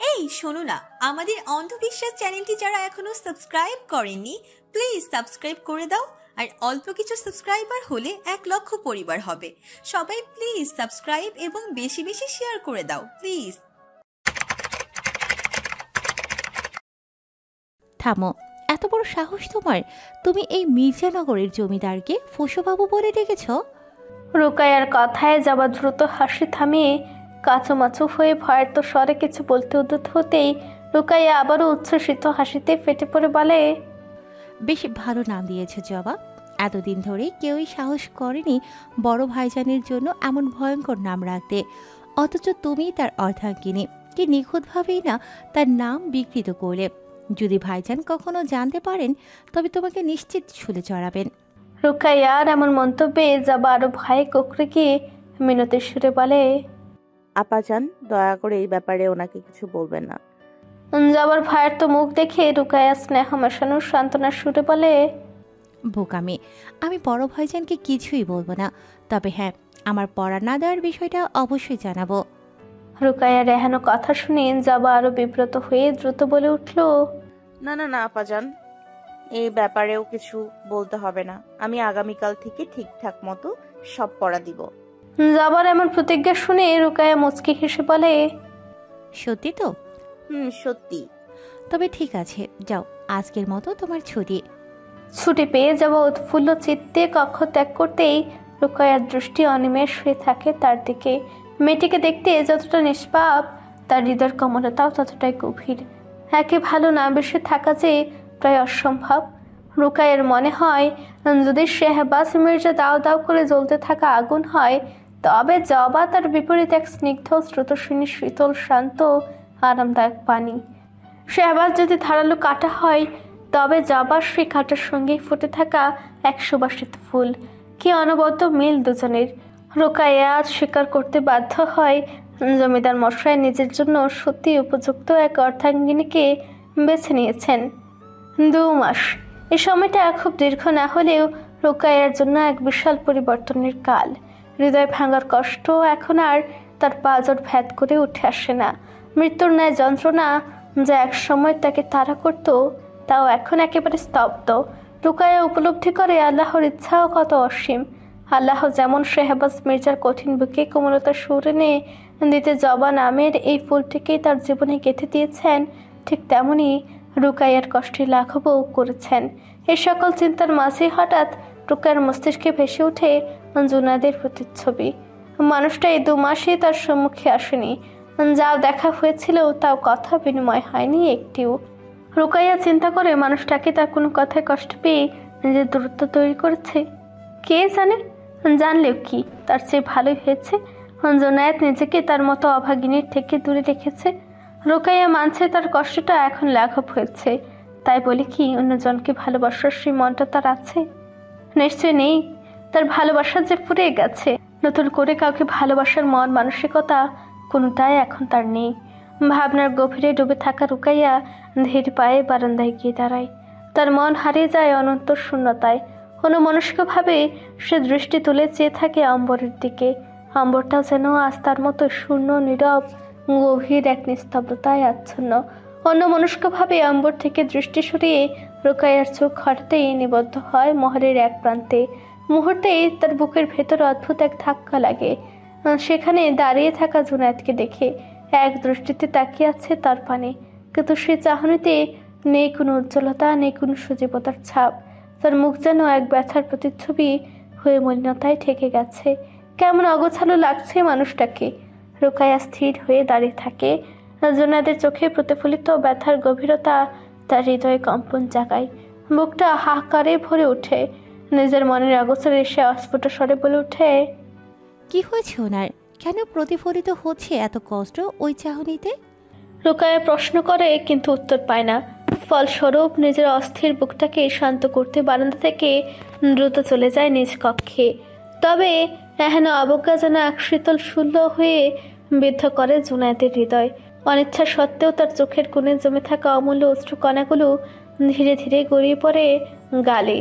এই শোনো না, আমাদের অন্ধবিশ্বাস চ্যানেলটি যারা এখনো সাবস্ক্রাইব করেননি প্লিজ সাবস্ক্রাইব করে দাও। আর অল্প কিছু সাবস্ক্রাইবার হলে 1,00,000 পরিবার হবে। সবাই প্লিজ সাবস্ক্রাইব এবং বেশি বেশি শেয়ার করে দাও প্লিজ। থামো, এত বড় সাহস তোমার! তুমি এই মির্জানগরের জমিদারকে ফুসুবাবু বলে ডেকেছ? রুকাইয়ার কথায় যাবা দ্রুত হাসি থামিয়ে কাচুমাচু হয়ে ভয়ের তো স্বরে কিছু বলতে উদ্যত হতেই রুকাইয়া আবারও উচ্ছ্বসিত হাসিতে ফেটে পড়ে বলে, বেশ ভালো নাম দিয়েছে জবা। এতদিন ধরে কেউই সাহস করেনি বড় ভাইজানের জন্য এমন ভয়ঙ্কর নাম রাখতে, অথচ তুমি তার অর্ধাঙ্গিনী। কি নিখুঁতভাবেই না তার নাম বিকৃত করলে। যদি ভাইজান কখনো জানতে পারেন তবে তোমাকে নিশ্চিত ছুলে চড়াবেন। রুকাইয়ার এমন মন্তব্যে যাবা আরো ভয়ে কোকড়ে গিয়ে মিনতির সুরে বলে, আপাজান, দয়া করে এই ব্যাপারে ওনাকে কিছু বলবেন না। যাবার ভাইয়ের তো মুখ দেখে রুকাইয়া স্নেহ মেশানোর সান্ত্বনার সুরে বলে, বোকামি, আমি বড় ভাইজানকে কিছুই বলবো না। তবে হ্যাঁ, আমার পড়া না দেওয়ার বিষয়টা অবশ্যই জানাবো। রুকাইয়ার এহেন কথা শুনে যাবা আরো বিব্রত হয়ে দ্রুত বলে উঠল, না না না আপাজান, এই ব্যাপারেও কিছু বলতে হবে না। আমি আগামীকাল থেকে ঠিকঠাক মতো সব পড়া দিব। যাবার এমন প্রতিজ্ঞা শুনে রুকাইয়া মুচকি হেসে বলে, সত্যি তো? সত্যি। তবে ঠিক আছে, যাও, আজকের মতো তোমার ছুটি। ছুটি পেয়ে যাওয়া উৎফুল্ল চিত্তে কক্ষ ত্যাগ করতেই রুকাইয়ার দৃষ্টি অনিমেষ হয়ে থাকে তার দিকে। মেয়েটিকে দেখতে যতটা নিষ্পাপ, তার হৃদয়ের কমলতাও ততটাই গভীর। একে ভালো না বেশি থাকা যে প্রায় অসম্ভব। রুকাইয়ের মনে হয় যদি শেহবাজ মির্জা দাও দাও করে জ্বলতে থাকা আগুন হয়, তবে জবা তার বিপরীত এক স্নিগ্ধ স্রোতস্বিনী শীতল শান্ত আরামদায়ক পানি। শেহবাজ যদি ধারালো কাটা হয়, তবে জবার সেই কাটার সঙ্গেই ফুটে থাকা এক সুবাসিত ফুল। কি অনবদ্য মিল দুজনের! রুকাইয়া আজ স্বীকার করতে বাধ্য হয় জমিদার মশাই নিজের জন্য সত্যি উপযুক্ত এক অর্ধাঙ্গিনীকে বেছে নিয়েছেন। 2 মাস, এই সময়টা খুব দীর্ঘ না হলেও রুকাইয়ার জন্য এক বিশাল পরিবর্তনের কাল। হৃদয় ভাঙার কষ্ট এখন আর তার পাঁজর ভেদ করে উঠে আসে না। মৃত্যুর ন্যায় যন্ত্রণা যা এক সময় তাকে তাড়া করত, তাও এখন একেবারে স্তব্ধ। রুকাইয়া উপলব্ধি করে আল্লাহর ইচ্ছাও কত অসীম। আল্লাহ যেমন শেহবাজ মির্জার কঠিন বুকে কোমলতার সুর এনে দিতে জবা নামের এই ফুলটিকেই তার জীবনে গেঁথে দিয়েছেন, ঠিক তেমনি রুকাইয়ার কষ্টে লাঘবও করেছেন। এই সকল চিন্তার মাঝে হঠাৎ রুকাইয়ার মস্তিষ্কে ভেসে ওঠে জুনায়েদের প্রতিচ্ছবি। মানুষটা এই 2 মাসে তার সম্মুখে আসেনি। যাও দেখা হয়েছিল তাও কথা বিনিময় হয়নি একটিও। রুকাইয়া চিন্তা করে মানুষটাকে তার কোনো কথায় কষ্ট পেয়ে নিজের দূরত্ব তৈরি করেছে। কে জানে, জানলেও কি, তার চেয়ে ভালোই হয়েছে জুনায়েদ নিজেকে তার মতো অভাগিনীর থেকে দূরে রেখেছে। রুকাইয়া মানছে তার কষ্টটা এখন লাঘব হয়েছে, তাই বলে কি অন্যজনকে ভালোবাসার সেই মনটা তার আছে? নিশ্চয় নেই। তার ভালোবাসা যে ফুরিয়ে গেছে, নতুন করে কাউকে ভালোবাসার মন মানসিকতা কোনোটাই এখন তার নেই। ভাবনার গভীরে ডুবে থাকা রুকাইয়া ধীর পায়ে বারান্দায় গিয়ে দাঁড়ায়। তার মন হারিয়ে যায় অনন্ত শূন্যতায়। অন্যমনস্কভাবে সে দৃষ্টি তুলে চেয়ে থাকে অম্বরের দিকে। অম্বরটাও যেন আজ তার মতো শূন্য, নীরব, গভীর এক নিস্তব্ধতায় আচ্ছন্ন। অন্যমনস্কভাবে অম্বর থেকে দৃষ্টি সরিয়ে রুকাইয়ার চোখ হঠাৎই নিবদ্ধ হয় মহলের এক প্রান্তে। মুহূর্তেই তার বুকের ভেতর অদ্ভুত এক ধাক্কা লাগে। সেখানে দাঁড়িয়ে থাকা জুনায়েদকে দেখে এক দৃষ্টিতে তাকিয়ে আছে তার পানে, কিন্তু সে চাহনিতে নেই কোনো উজ্জ্বলতা, নেই কোনো সজীবতার ছাপ। তার মুখ যেন এক ব্যথার প্রতিচ্ছবি হয়ে মলিনতায় ঠেকে গেছে। কেমন অগোছালো লাগছে মানুষটাকে। রুকাইয়া স্থির হয়ে দাঁড়িয়ে থাকে। জুনায়েদের চোখে প্রতিফলিত ব্যথার গভীরতা তার হৃদয়ে কম্পন জাগায়। বুকটা হাহাকারে ভরে ওঠে। নিজের মনের অগোচরে সে অস্ফুট স্বরে বলে ওঠে, কি হয়েছে ওনার? কেন প্রতিফলিত হচ্ছে এত কষ্ট ওই চাহনিতে? রুকাইয়া প্রশ্ন করে কিন্তু উত্তর পায় না। ফলস্বরূপ নিজের অস্থির বুকটাকে শান্ত করতে বারান্দা থেকে দ্রুত চলে যায় নিজ কক্ষে। তবে এহেন অবজ্ঞা যেন এক শীতল শূন্য হয়ে বিদ্ধ করে জুনায়েদের হৃদয়। অনিচ্ছা সত্ত্বেও তার চোখের কোণে জমে থাকা অমূল্য অশ্রু কণাগুলো ধীরে ধীরে গড়িয়ে পড়ে গালে।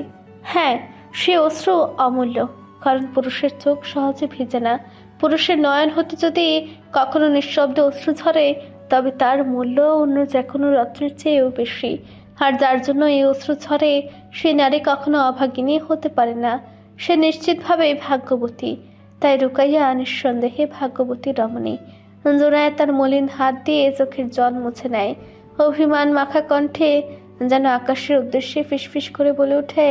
হ্যাঁ, সে অশ্রু অমূল্য, কারণ পুরুষের চোখ সহজে ভিজে না। পুরুষের নয়ন হতে যদি কখনো নিঃশব্দে অশ্রু ঝরে, তবে তার মূল্য অন্য যে কোনো রত্নের চেয়েও বেশি। আর যার জন্য এই অশ্রু ঝরে সে নারী কখনো অভাগিনী হতে পারে না। সে নিশ্চিতভাবে ভাগ্যবতী। তাই রুকাইয়া নিঃসন্দেহে ভাগ্যবতী রমণী। জোনায়েত তার মলিন হাত দিয়ে চোখের জল মুছে নেয়। অভিমান মাখা কণ্ঠে যেন আকাশের উদ্দেশ্যে ফিসফিস করে বলে ওঠে,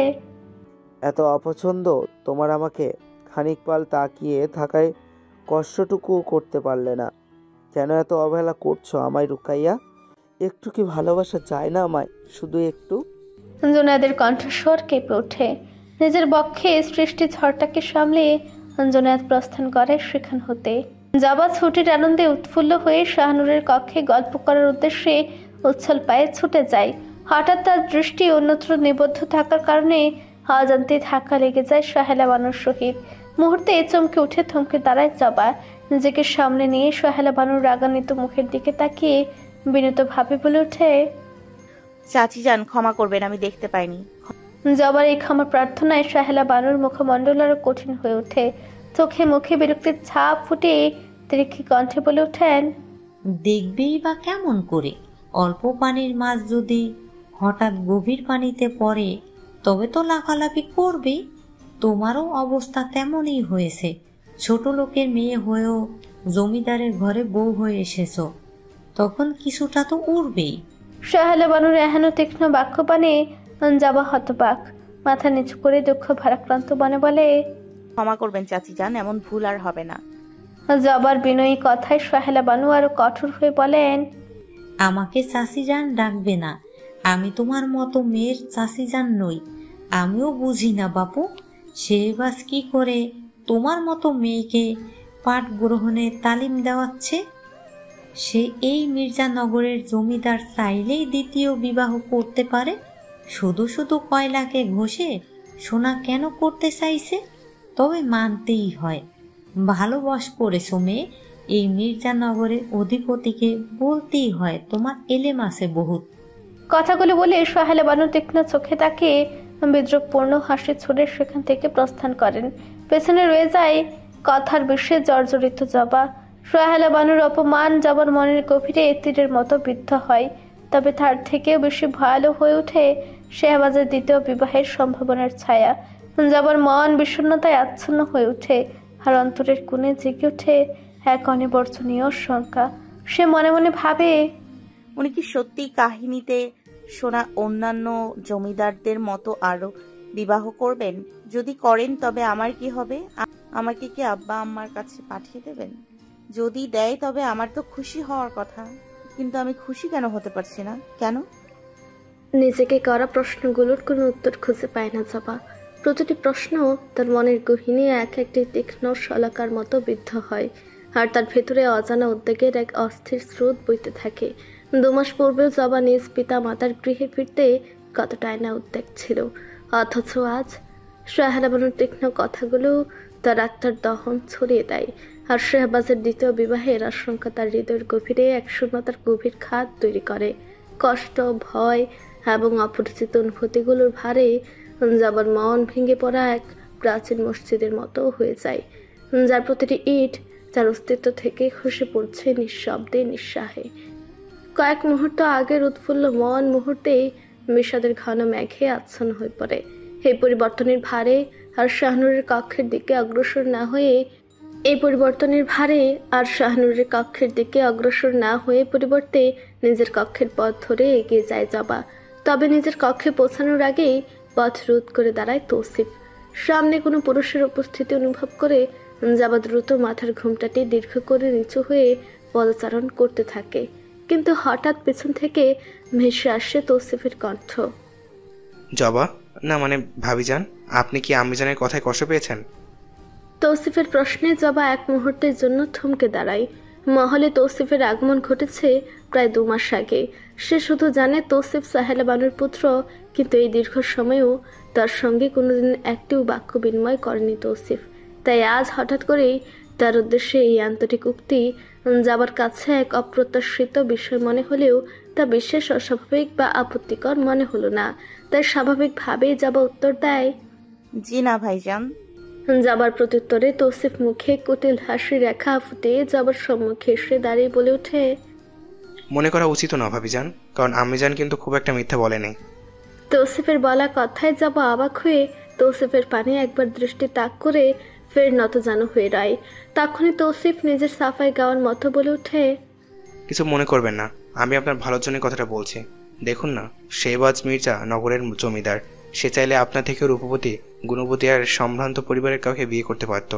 এত অপছন্দ তোমার আমাকে? খানিক পাল তাকিয়ে থাকায় কষ্টটুকু করতে পারলে না? কেন এত অবহেলা করছো আমায় রুকাইয়া? একটু কি ভালোবাসা যায় না আমায়? শুধু একটু? জোনায়েদের কণ্ঠস্বর কেঁপে ওঠে। নিজের বক্ষে সৃষ্টি ঝড়টাকে সামলে জোনায়েত প্রস্থান করে সেখান হতে। জবা ছুটির আনন্দে উৎফুল্ল হয়ে শাহনুরের কক্ষে গল্প করার উদ্দেশ্যে উচ্ছল পায়ে ছুটে যায়। হঠাৎ তার দৃষ্টি অন্যত্র নিবদ্ধ থাকার কারণে অজান্তে ধাক্কা লেগে যায় সাহেলা বানুর সহিত। মুহূর্তে চমকে উঠে থমকে দাঁড়ায় জবা। নিজেকে সামনে নিয়ে সাহেলা বানুর রাগান্বিত মুখের দিকে তাকিয়ে বিনীতভাবে বলে ওঠে, চাচি যান, ক্ষমা করবেন, আমি দেখতে পাইনি। জবার এই ক্ষমা প্রার্থনায় সাহেলা বানুর মুখমণ্ডল আরো কঠিন হয়ে ওঠে। চোখে মুখে বিরক্তির ছাপ ফুটে তীক্ষ্ণ কণ্ঠে বলে ওঠেন, দেখবেই বা কেমন করে? অল্প পানির মাছ যদি হঠাৎ গভীর পানিতে পড়ে তবে তো লাফালাফি করবেই। তোমারও অবস্থা তেমনই হয়েছে। ছোট লোকের মেয়ে হয়েও জমিদারের ঘরে বউ হয়ে এসেছো, তখন কিছুটা তো উড়বেই। সাহেলা বানুর এহেন তীক্ষ্ণ বাক্য পানে জবা হতবাক। মাথা নিচু করে দুঃখ ভারাক্রান্ত মনে বলে, ক্ষমা করবেন চাচি যান, এমন ভুল আর হবে না। জবার বিনয়ী কথায় সাহেলা বানু আরো কঠোর হয়ে বলেন, আমাকে চাচিজান ডাকবে না। আমি তোমার মতো মেয়ের চাচিজান নই। আমিও বুঝি না বাপু, সে বাস কি করে তোমার মতো মেয়েকে পাঠ গ্রহণের তালিম দেওয়াচ্ছে। সে এই মির্জানগরের জমিদার চাইলেই দ্বিতীয় বিবাহ করতে পারে। শুধু শুধু কয়লাকে ঘষে সোনা কেন করতে চাইছে? তবে মানতেই হয়, ভালোবাস করেছো মেয়ে। এই মির্জানগরের অধিপতিকে বলতেই হয় তোমার এলেম আছে বহুত। কথাগুলো বলে সাহেলা বানু তীক্ষ্ণ চোখে তাকে বিদ্রুপপূর্ণ হাসি ছুড়ে সেখান থেকে প্রস্থান করেন। পেছনে রয়ে যায় কথার বিষয়ে জর্জরিত জবা। সাহেলা বানুর অপমান জবার মনের গভীরে তীরের মতো বিদ্ধ হয়। তবে তার থেকেও বেশি ভয়ালো হয়ে ওঠে শেহবাজের দ্বিতীয় বিবাহের সম্ভাবনার ছায়া। জবার মন বিষণ্ণতায় আচ্ছন্ন হয়ে ওঠে, আর অন্তরের কোণে জেগে ওঠে এক অনিবর্জনীয় শঙ্কা। সে মনে মনে ভাবে, উনি কি সত্যি কাহিনীতে শোনা অন্যান্য জমিদারদের মতো আরো বিবাহ করবেন? যদি করেন তবে আমার কি হবে? আমাকে কি আব্বা আম্মার কাছে পাঠিয়ে দেবেন? যদি দেয় তবে আমার তো খুশি হওয়ার কথা, কিন্তু আমি খুশি কেন হতে পারছি না? কেন? নিজেকে করা প্রশ্নগুলোর কোনো উত্তর খুঁজে পায় না জবা। প্রতিটি প্রশ্ন তার মনের গহীনে এক একটি তীক্ষ্ণ শলাকার মতো বিদ্ধ হয়, আর তার ভেতরে অজানা উদ্বেগের এক অস্থির স্রোত বইতে থাকে। 2 মাস পূর্বেও জবা নিজ পিতা মাতার গৃহে ফিরতে কতটাই না উদ্বেগ ছিল, অথচ আজ সাহেলা বানুর তীক্ষ্ণ কথাগুলো তার আত্মার দহন ছড়িয়ে দেয়। আর শেহবাজের দ্বিতীয় বিবাহের আশঙ্কা তার হৃদয়ের গভীরে এক শূন্যতার গভীর খাদ তৈরি করে। কষ্ট, ভয় এবং অপরিচিত অনুভূতিগুলোর ভারে জবার মন ভেঙে পড়া এক প্রাচীন মসজিদের মতো হয়ে যায়, যার প্রতিটি ইট তার অস্তিত্ব থেকে খসে পড়ছে নিঃশব্দে নিঃসাহে। কয়েক মুহূর্ত আগের উৎফুল্ল মন মুহূর্তেই বিষাদের ঘন মেঘে আচ্ছন্ন হয়ে পড়ে। এই পরিবর্তনের ভারে আর শাহনুরের কক্ষের দিকে অগ্রসর না হয়ে পরিবর্তে নিজের কক্ষের পথ ধরে এগিয়ে যায় জবা। তবে নিজের কক্ষে পৌঁছানোর আগেই পথ রোধ করে দাঁড়ায় তৌসিফ। সামনে কোনো পুরুষের উপস্থিতি অনুভব করে জবা দ্রুত মাথার ঘুমটাটি দীর্ঘ করে নিচু হয়ে পদচারণ করতে থাকে, কিন্তু হঠাৎ পেছন থেকে ভেসে আসে তৌসিফের কণ্ঠ। জবা, না মানে ভাবিজান, আপনি কি আম্মিজানের কথায় কষ্ট পেয়েছেন? তৌসিফের প্রশ্নে জবা এক মুহূর্তের জন্য থমকে দাঁড়ায়। মহলে তৌসিফের আগমন ঘটেছে প্রায় 2 মাস আগে। সে শুধু জানে তৌসিফ সাহেলা বানুর পুত্র, কিন্তু এই দীর্ঘ সময়েও তার সঙ্গে কোনোদিন একটিও বাক্য বিনিময় করেনি তৌসিফ। তাই আজ হঠাৎ করেই তার উদ্দেশ্যে এই আন্তরিক উক্তি যাবার কাছে এক অপ্রত্যাশিত বিষয় মনে হলেও তা বিশেষ অস্বাভাবিক বা আপত্তিকর মনে হলো না। তাই স্বাভাবিকভাবেই যাবা উত্তর দেয়, জি না ভাইজান। যাবার প্রত্যুত্তরে তৌসিফ মুখে কুটিল হাসি রেখা ফুটে যাবার সম্মুখে এসে দাঁড়িয়ে বলে ওঠে, মনে করা উচিত না ভাবিজান, কারণ আম্মিজান কিন্তু খুব একটা মিথ্যা বলেনি। তৌসিফের বলা কথায় যাব অবাক হয়ে তৌসিফের পানে একবার দৃষ্টি তাক করে ফের নতজানু হয়ে রয়। তখনই তৌসিফ নিজের সাফাই গাওয়ার মতো বলে ওঠে, কিছু মনে করবেন না, আমি আপনার ভালোর জন্য কথাটা বলছি। দেখুন না, শেহবাজ মির্জা নগরের জমিদার, সে চাইলে আপনার থেকে রূপবতী, গুণবতী আর সম্ভ্রান্ত পরিবারের কাউকে বিয়ে করতে পারত,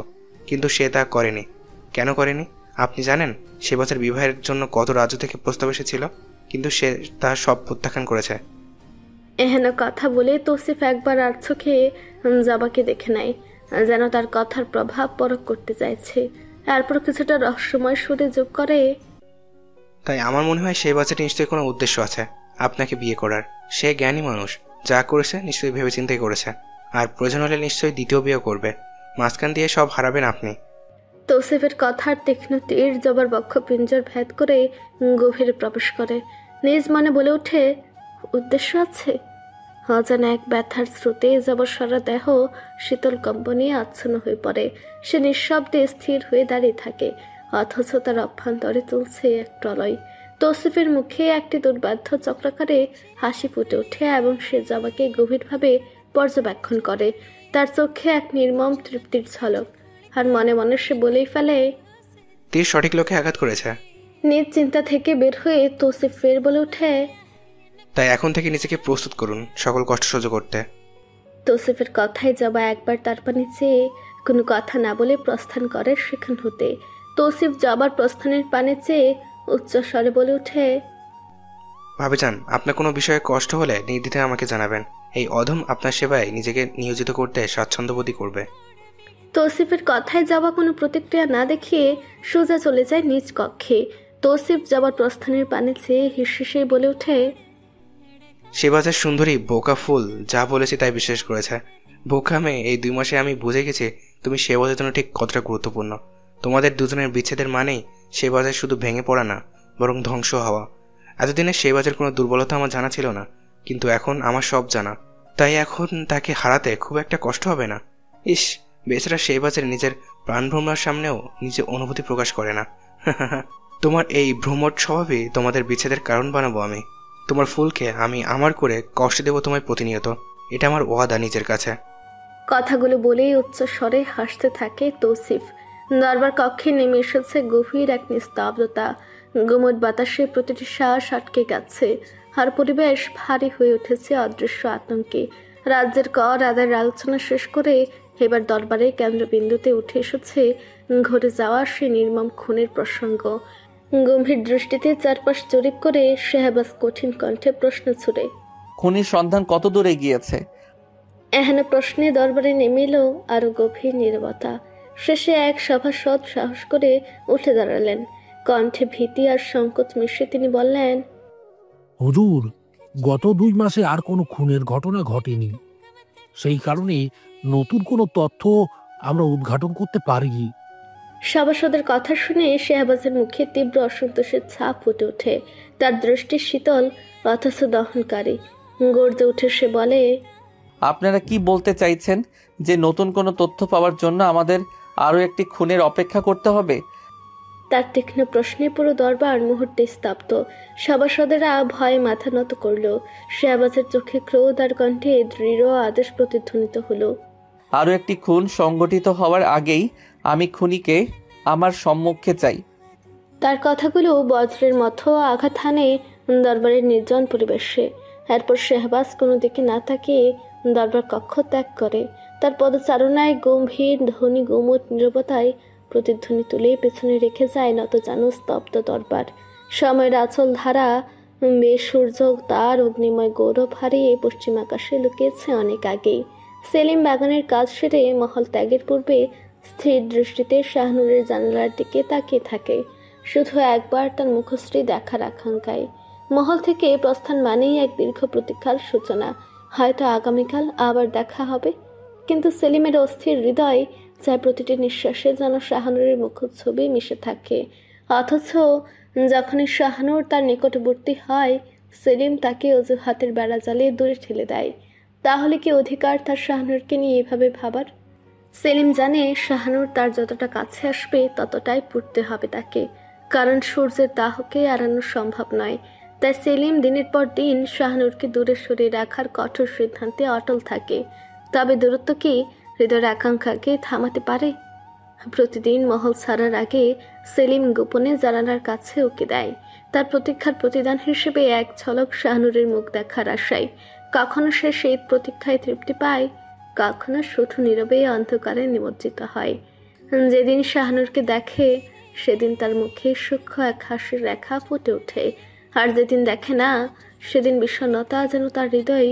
কিন্তু সে তা করেনি। কেন করেনি আপনি জানেন? শেহবাজের বিবাহের জন্য কত রাজ্য থেকে প্রস্তাব এসেছিল, কিন্তু সে তা সব প্রত্যাখ্যান করেছে। এহেন কথা বলে তৌসিফ একবার আর চোখে জবাকে দেখে নেয়, যেন তার কথার প্রভাব পরখ করতে চাইছে। এরপর কিছুটা রহস্যময় সুরে যোগ করে, তাই আমার মনে হয় শেহবাজের নিশ্চয়ই কোনো উদ্দেশ্য আছে আপনাকে বিয়ে করার। সে জ্ঞানী মানুষ, যা করেছে নিশ্চয়ই ভেবে চিন্তাই করেছে, আর প্রয়োজন হলে নিশ্চয়ই দ্বিতীয় বিয়ে করবে। মাঝখান দিয়ে সব হারাবেন আপনি। তৌসিফের কথার তীক্ষ্ণ তীর জবার বক্ষ পিঞ্জর ভেদ করে গভীরে প্রবেশ করে। নিজ মনে বলে ওঠে, উদ্দেশ্য আছে? অজানা এক ব্যথার স্রোতে জবর সারা দেহ শীতল কম্পনে আচ্ছন্ন হয়ে পড়ে। সে নিঃশব্দে স্থির হয়ে দাঁড়িয়ে থাকে, অথচ তার অভ্যন্তরে চলছে এক প্রলয়। তৌসিফের মুখে একটি দুর্বাধ্য চক্রাকারে হাসি ফুটে ওঠে এবং সে জবাকে গভীরভাবে পর্যবেক্ষণ করে। তার চোখে এক নির্মম তৃপ্তির ঝলক, আর মনে মনে সে বলেই ফেলে, তীর সঠিক লোকে আঘাত করেছে। নিজ চিন্তা থেকে বের হয়ে তৌসিফ ফের বলে ওঠে, তাই এখন থেকে নিজেকে প্রস্তুত করুন সকল কষ্ট সহ্য করতে। তৌসিফের কথায় জবা একবার তার পানে চেয়ে কোনো কথা না বলে প্রস্থান করে সেখান হতে। তৌসিফ জবার প্রস্থানের পানে চেয়ে উচ্চ স্বরে বলে ওঠে, ভাবিজান, আপনার কোনো বিষয়ে কষ্ট হলে নির্দ্বিধায় আমাকে জানাবেন। এই অধম আপনার সেবায় নিজেকে নিয়োজিত করতে স্বাচ্ছন্দ্যবোধই করবে। তৌসিফের কথায় জবা কোনো প্রতিক্রিয়া না দেখিয়ে সোজা চলে যায় নিজ কক্ষে। তৌসিফ জবার প্রস্থানের পানে চেয়ে হিসেই বলে ওঠে, শেহবাজের সুন্দরী বোকা ফুল যা বলেছে তাই বিশ্বাস করেছে। বোকা মেয়ে, এই 2 মাসে আমি বুঝে গেছি তুমি শেহবাজের জন্য ঠিক কতটা গুরুত্বপূর্ণ। তোমাদের দুজনের বিচ্ছেদের মানেই শেহবাজের শুধু ভেঙে পড়া না, বরং ধ্বংস হওয়া। এতদিনে শেহবাজের কোনো দুর্বলতা আমার জানা ছিল না, কিন্তু এখন আমার সব জানা। তাই এখন তাকে হারাতে খুব একটা কষ্ট হবে না। ইস, বেচারা শেহবাজের নিজের প্রাণভ্রমরার সামনেও নিজে অনুভূতি প্রকাশ করে না। তোমার এই ভ্রমট স্বভাবই তোমাদের বিচ্ছেদের কারণ বানাবো আমি। তোমার ফুলকে আমি আমার করে কষ্ট দেব তোমায় প্রতিনিয়ত, এটা আমার ওয়াদা নিজের কাছে। কথাগুলো বলেই উচ্চ স্বরে হাসতে থাকে তৌসিফ। দরবার কক্ষে নেমে এসেছে গভীর এক নিস্তব্ধতা। গুমট বাতাসে প্রতিটি শ্বাস আটকে গেছে, আর পরিবেশ ভারী হয়ে উঠেছে অদৃশ্য আতঙ্কে। রাজ্যের কর আদায়ের আলোচনা শেষ করে এবার দরবারে কেন্দ্রবিন্দুতে উঠে এসেছে ঘটে যাওয়া সে নির্মম খুনের প্রসঙ্গ। গম্ভীর দৃষ্টিতে চারপাশ জরিপ করে শেহবাজ কঠিন কণ্ঠে প্রশ্ন ছুড়ে, খুনির সন্ধান কত দূরে গিয়েছে? এহেন প্রশ্নে দরবারে নেমে এলো আরো গভীর নীরবতা। শেষে এক সভাসদ সাহস করে উঠে দাঁড়ালেন। কণ্ঠে ভীতি আর সংকোচ মিশে তিনি বললেন, হুজুর, গত 2 মাসে আর কোনো খুনের ঘটনা ঘটেনি। সেই কারণে নতুন কোনো তথ্য আমরা উদ্ঘাটন করতে পারি। সভাসদের কথা শুনে শেহবাজের মুখে তীব্র অসন্তোষের ছাপ ফুটে ওঠে। তার দৃষ্টি শীতল অথচ দহনকারী। গর্জে উঠে সে বলে, আপনারা কি বলতে চাইছেন যে নতুন কোনো তথ্য পাওয়ার জন্য আমাদের আরও একটি খুনের অপেক্ষা করতে হবে? তার তীক্ষ্ণ প্রশ্নে পুরো দরবার মুহূর্তে স্তব্ধ। সভাসদেরা ভয়ে মাথা নত করল। শেহবাজের চোখে ক্রোধ আর কণ্ঠে দৃঢ় আদেশ প্রতিধ্বনিত হলো, আরও একটি খুন সংগঠিত হওয়ার আগেই আমি খুনিকে আমার সম্মুখে চাই। তার কথাগুলো বজ্রের মতো আঘাত হানে দরবারের নির্জন পরিবেশে। এরপর শেহবাজ কোনো দিকে না তাকিয়ে দরবার কক্ষ ত্যাগ করে। তার পদচারণায় গম্ভীর ধ্বনি গুমট নীরবতায় প্রতিধ্বনি তুলে পেছনে রেখে যায় নতজানু স্তব্ধ দরবার। সময়ের আচল ধারা বেশ সূর্য তার অগ্নিময় গৌরব হারিয়ে পশ্চিম আকাশে লুকিয়েছে অনেক আগেই। সেলিম বাগানের কাজ সেরে মহল ত্যাগের পূর্বে স্থির দৃষ্টিতে শাহনুরের জানালার দিকে তাকিয়ে থাকে, শুধু একবার তার মুখশ্রী দেখার আকাঙ্ক্ষায়। মহল থেকে প্রস্থান মানেই এক দীর্ঘ প্রতীক্ষার সূচনা। হয়তো আগামীকাল আবার দেখা হবে, কিন্তু সেলিমের অস্থির হৃদয় চায় প্রতিটি নিঃশ্বাসে যেন শাহনুরের মুখচ্ছবি মিশে থাকে। অথচ যখনই শাহনুর তার নিকটবর্তী হয়, সেলিম তাকে অজুহাতের বেড়া জালে দূরে ঠেলে দেয়। তাহলে কি অধিকার তার শাহনুরকে নিয়ে এভাবে ভাবার? সেলিম জানে শাহনুর তার যতটা কাছে আসবে ততটাই পুড়তে হবে তাকে। কারণ সূর্যের দাহকে এড়ানো সম্ভব নয়। তাই সেলিম দিনের পর দিন শাহানুরকে দূরে সরিয়ে রাখার কঠোর সিদ্ধান্তে অটল থাকে। তবে দূরত্ব কি হৃদয়ের আকাঙ্ক্ষাকে থামাতে পারে? প্রতিদিন মহল ছাড়ার আগে সেলিম গোপনে জানালার কাছে উকি দেয়, তার প্রতীক্ষার প্রতিদান হিসেবে এক ঝলক শাহানুরের মুখ দেখার আশায়। কখনো সে সেই প্রতীক্ষায় তৃপ্তি পায়, কখনো শুধু নীরবে অন্ধকারে নিমজ্জিত হয়। যেদিন শাহানুরকে দেখে সেদিন তার মুখে সূক্ষ্ম এক হাসির রেখা ফুটে ওঠে, আর যেদিন দেখে না সেদিন বিষণ্ণতা যেন তার হৃদয়ে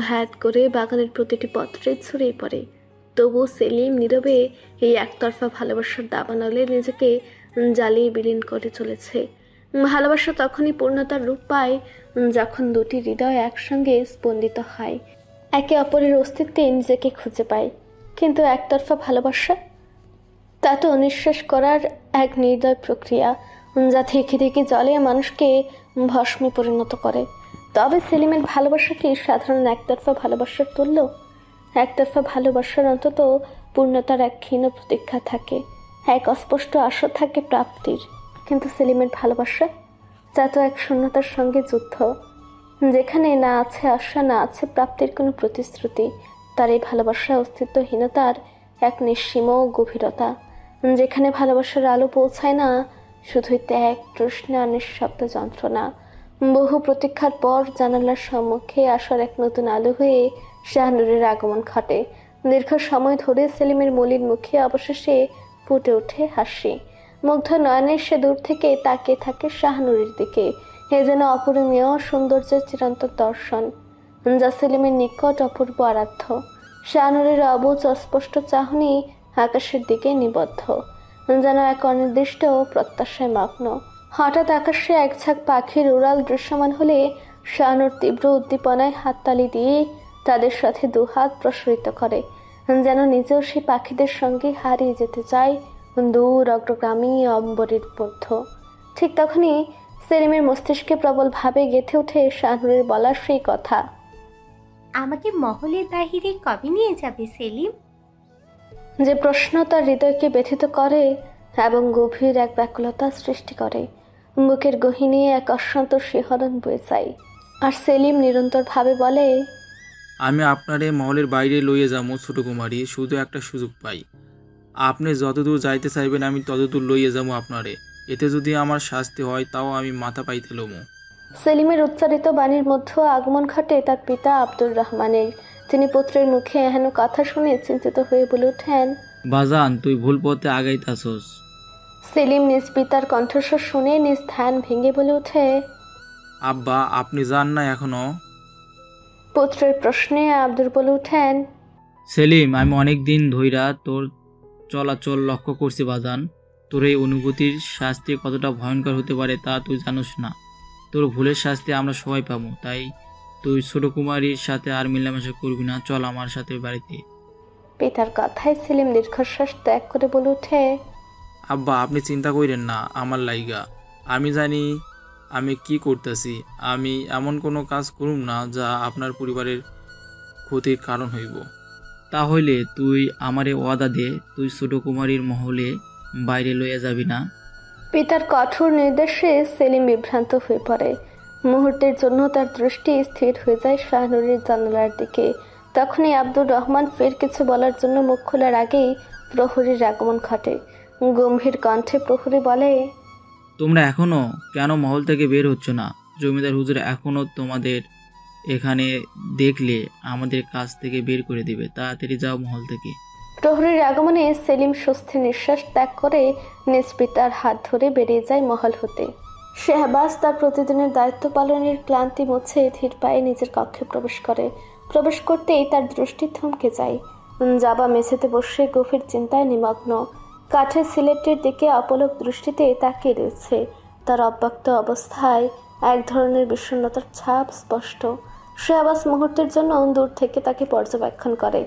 ভ্যাট করে বাগানের প্রতিটি পত্রে ছড়িয়ে পড়ে। তবু সেলিম নীরবে এই একতরফা ভালোবাসার দাবানলে নিজেকে জ্বালিয়ে বিলীন করে চলেছে। ভালোবাসা তখনই পূর্ণতার রূপ পায় যখন দুটি হৃদয় একসঙ্গে স্পন্দিত হয়, একে অপরের অস্তিত্বে নিজেকে খুঁজে পায়। কিন্তু একতরফা ভালোবাসা তা তো নিঃশ্বাস করার এক নির্দয় প্রক্রিয়া, যা থেকে থেকে জলে মানুষকে ভস্মে পরিণত করে। তবে সেলিমের ভালোবাসা কি সাধারণ একতরফা ভালোবাসার তুল্য? একতরফা ভালোবাসার অন্তত পূর্ণতার এক ক্ষীণ প্রতীক্ষা থাকে, এক অস্পষ্ট আশা থাকে প্রাপ্তির। কিন্তু সেলিমের ভালোবাসা তা তো এক শূন্যতার সঙ্গে যুদ্ধ, যেখানে না আছে আশা, না আছে প্রাপ্তির কোনো প্রতিশ্রুতি। তার এই ভালোবাসা অস্তিত্বহীনতার এক নিঃসীম গভীরতা, যেখানে ভালোবাসার আলো পৌঁছায় না, শুধুই ত্যাগ, তৃষ্ণা, নিঃশব্দ যন্ত্রণা। বহু প্রতীক্ষার পর জানালার সম্মুখে আসার এক নতুন আলো হয়ে শাহানুরের আগমন ঘটে। দীর্ঘ সময় ধরে সেলিমের মলিন মুখে অবশেষে ফুটে ওঠে হাসি। মুগ্ধ নয়নে সে দূর থেকে তাকিয়ে থাকে শাহানুরের দিকে। এ যেন অপরিমেয় সৌন্দর্যের চিরন্তন দর্শন, যা সেলিমের নিকট অপূর্ব আরাধ্য। শাহানুরের অবুঝ অস্পষ্ট চাহনি আকাশের দিকে নিবদ্ধ, যেন এক অনির্দিষ্ট প্রত্যাশায় মগ্ন। হঠাৎ আকাশে এক ঝাঁক পাখির উড়াল দৃশ্যমান হলে শাহানুর তীব্র উদ্দীপনায় হাততালি দিয়ে তাদের সাথে দুহাত প্রসারিত করে, যেন নিজেও সেই পাখিদের সঙ্গে হারিয়ে যেতে চায় দূর অগ্রগামী অম্বরের মধ্য। ঠিক তখনই সেলিমের মস্তিষ্কে প্রবলভাবে গেঁথে ওঠে শাহানুরের বলা সেই কথা, আমাকে মহলের বাহিরে কবে নিয়ে যাবে সেলিম? যে প্রশ্ন তার হৃদয়কে ব্যথিত করে এবং গভীর এক ব্যাকুলতা সৃষ্টি করে। বুকের গহীনে এক অশান্ত শিহরণ বয়ে যায়, আর সেলিম নিরন্তরভাবে বলে, আমি আপনারে মহলের বাইরে লইয়ে যাবো ছোট কুমারী, শুধু একটা সুযোগ পাই। আপনি যতদূর যাইতে চাইবেন আমি ততদূর লইয়ে যাবো আপনারে। এতে যদি আমার শাস্তি হয় তাও আমি মাথা পাইতে লমু। সেলিমের উচ্চারিত বাণীর মধ্যে আগমন ঘটে তার পিতা আব্দুর রহমানের। তিনি পুত্রের মুখে এহেন কথা শুনে চিন্তিত হয়ে বলে ওঠেন, বাজান তুই ভুল পথে আগাইতাছস। সেলিম নিজ পিতার কণ্ঠস্বর শুনে নিজ ধ্যান ভেঙে বলে ওঠে, আব্বা আপনি যান না এখনো? পুত্রের প্রশ্নে আব্দুর বলে ওঠেন, সেলিম আমি অনেক দিন ধইরা তোর চলাচল লক্ষ্য করছি বাজান। তোর এই অনুভূতির শাস্তি কতটা ভয়ঙ্কর হতে পারে তা তুই জানোস না। তোর ভুলের শাস্তি আমরা সবাই পাবো, তাই তুই ছোট কুমারীর সাথে আর মেলামেশা করবি না, চল আমার সাথে বাড়িতে। পিতার কথায় সেলিম দীর্ঘশ্বাস ত্যাগ করে বলে ওঠে, আব্বা আপনি চিন্তা করেন না আমার লাইগা। আমি জানি আমি কি করতেছি। আমি এমন কোনো কাজ করুম না যা আপনার পরিবারের ক্ষতির কারণ হইব। তাহলে তুই আমারে ওয়াদা দে, তুই ছোট কুমারীর মহলে বাইরে লইয়া যাবি না। পিতার কঠোর নির্দেশে সেলিম বিভ্রান্ত হয়ে পড়ে। মুহূর্তের জন্য তার দৃষ্টি স্থির হয়ে যায় শাহানুরের জানালার দিকে। তখনই আব্দুর রহমান ফের কিছু বলার জন্য মুখ খোলার আগেই প্রহরীর আগমন ঘটে। গম্ভীর কণ্ঠে প্রহরী বলে, তোমরা এখনো কেন মহল থেকে বের হচ্ছ না? জমিদার হুজুর এখনো তোমাদের এখানে দেখলে আমাদের কাছ থেকে বের করে দিবে। তাড়াতাড়ি যাও মহল থেকে। প্রহরীর আগমনে সেলিম স্বস্তির নিঃশ্বাস ত্যাগ করে নিজ পিতার হাত ধরে বেরিয়ে যায় মহল হতে। শাহবাজ তার প্রতিদিনের দায়িত্ব পালনের ক্লান্তি মুছে ধীর পায়ে নিজের কক্ষে প্রবেশ করে। প্রবেশ করতেই তার দৃষ্টি থমকে যায়। জাবা মেঝেতে বসে গভীর চিন্তায় নিমগ্ন, কাঠের সিলেটের দিকে অপলক দৃষ্টিতে তাকিয়ে রয়েছে। তার অব্যক্ত অবস্থায় এক ধরনের বিষণ্ণতার ছাপ স্পষ্ট। শাহবাজ মুহূর্তের জন্য দূর থেকে তাকে পর্যবেক্ষণ করে,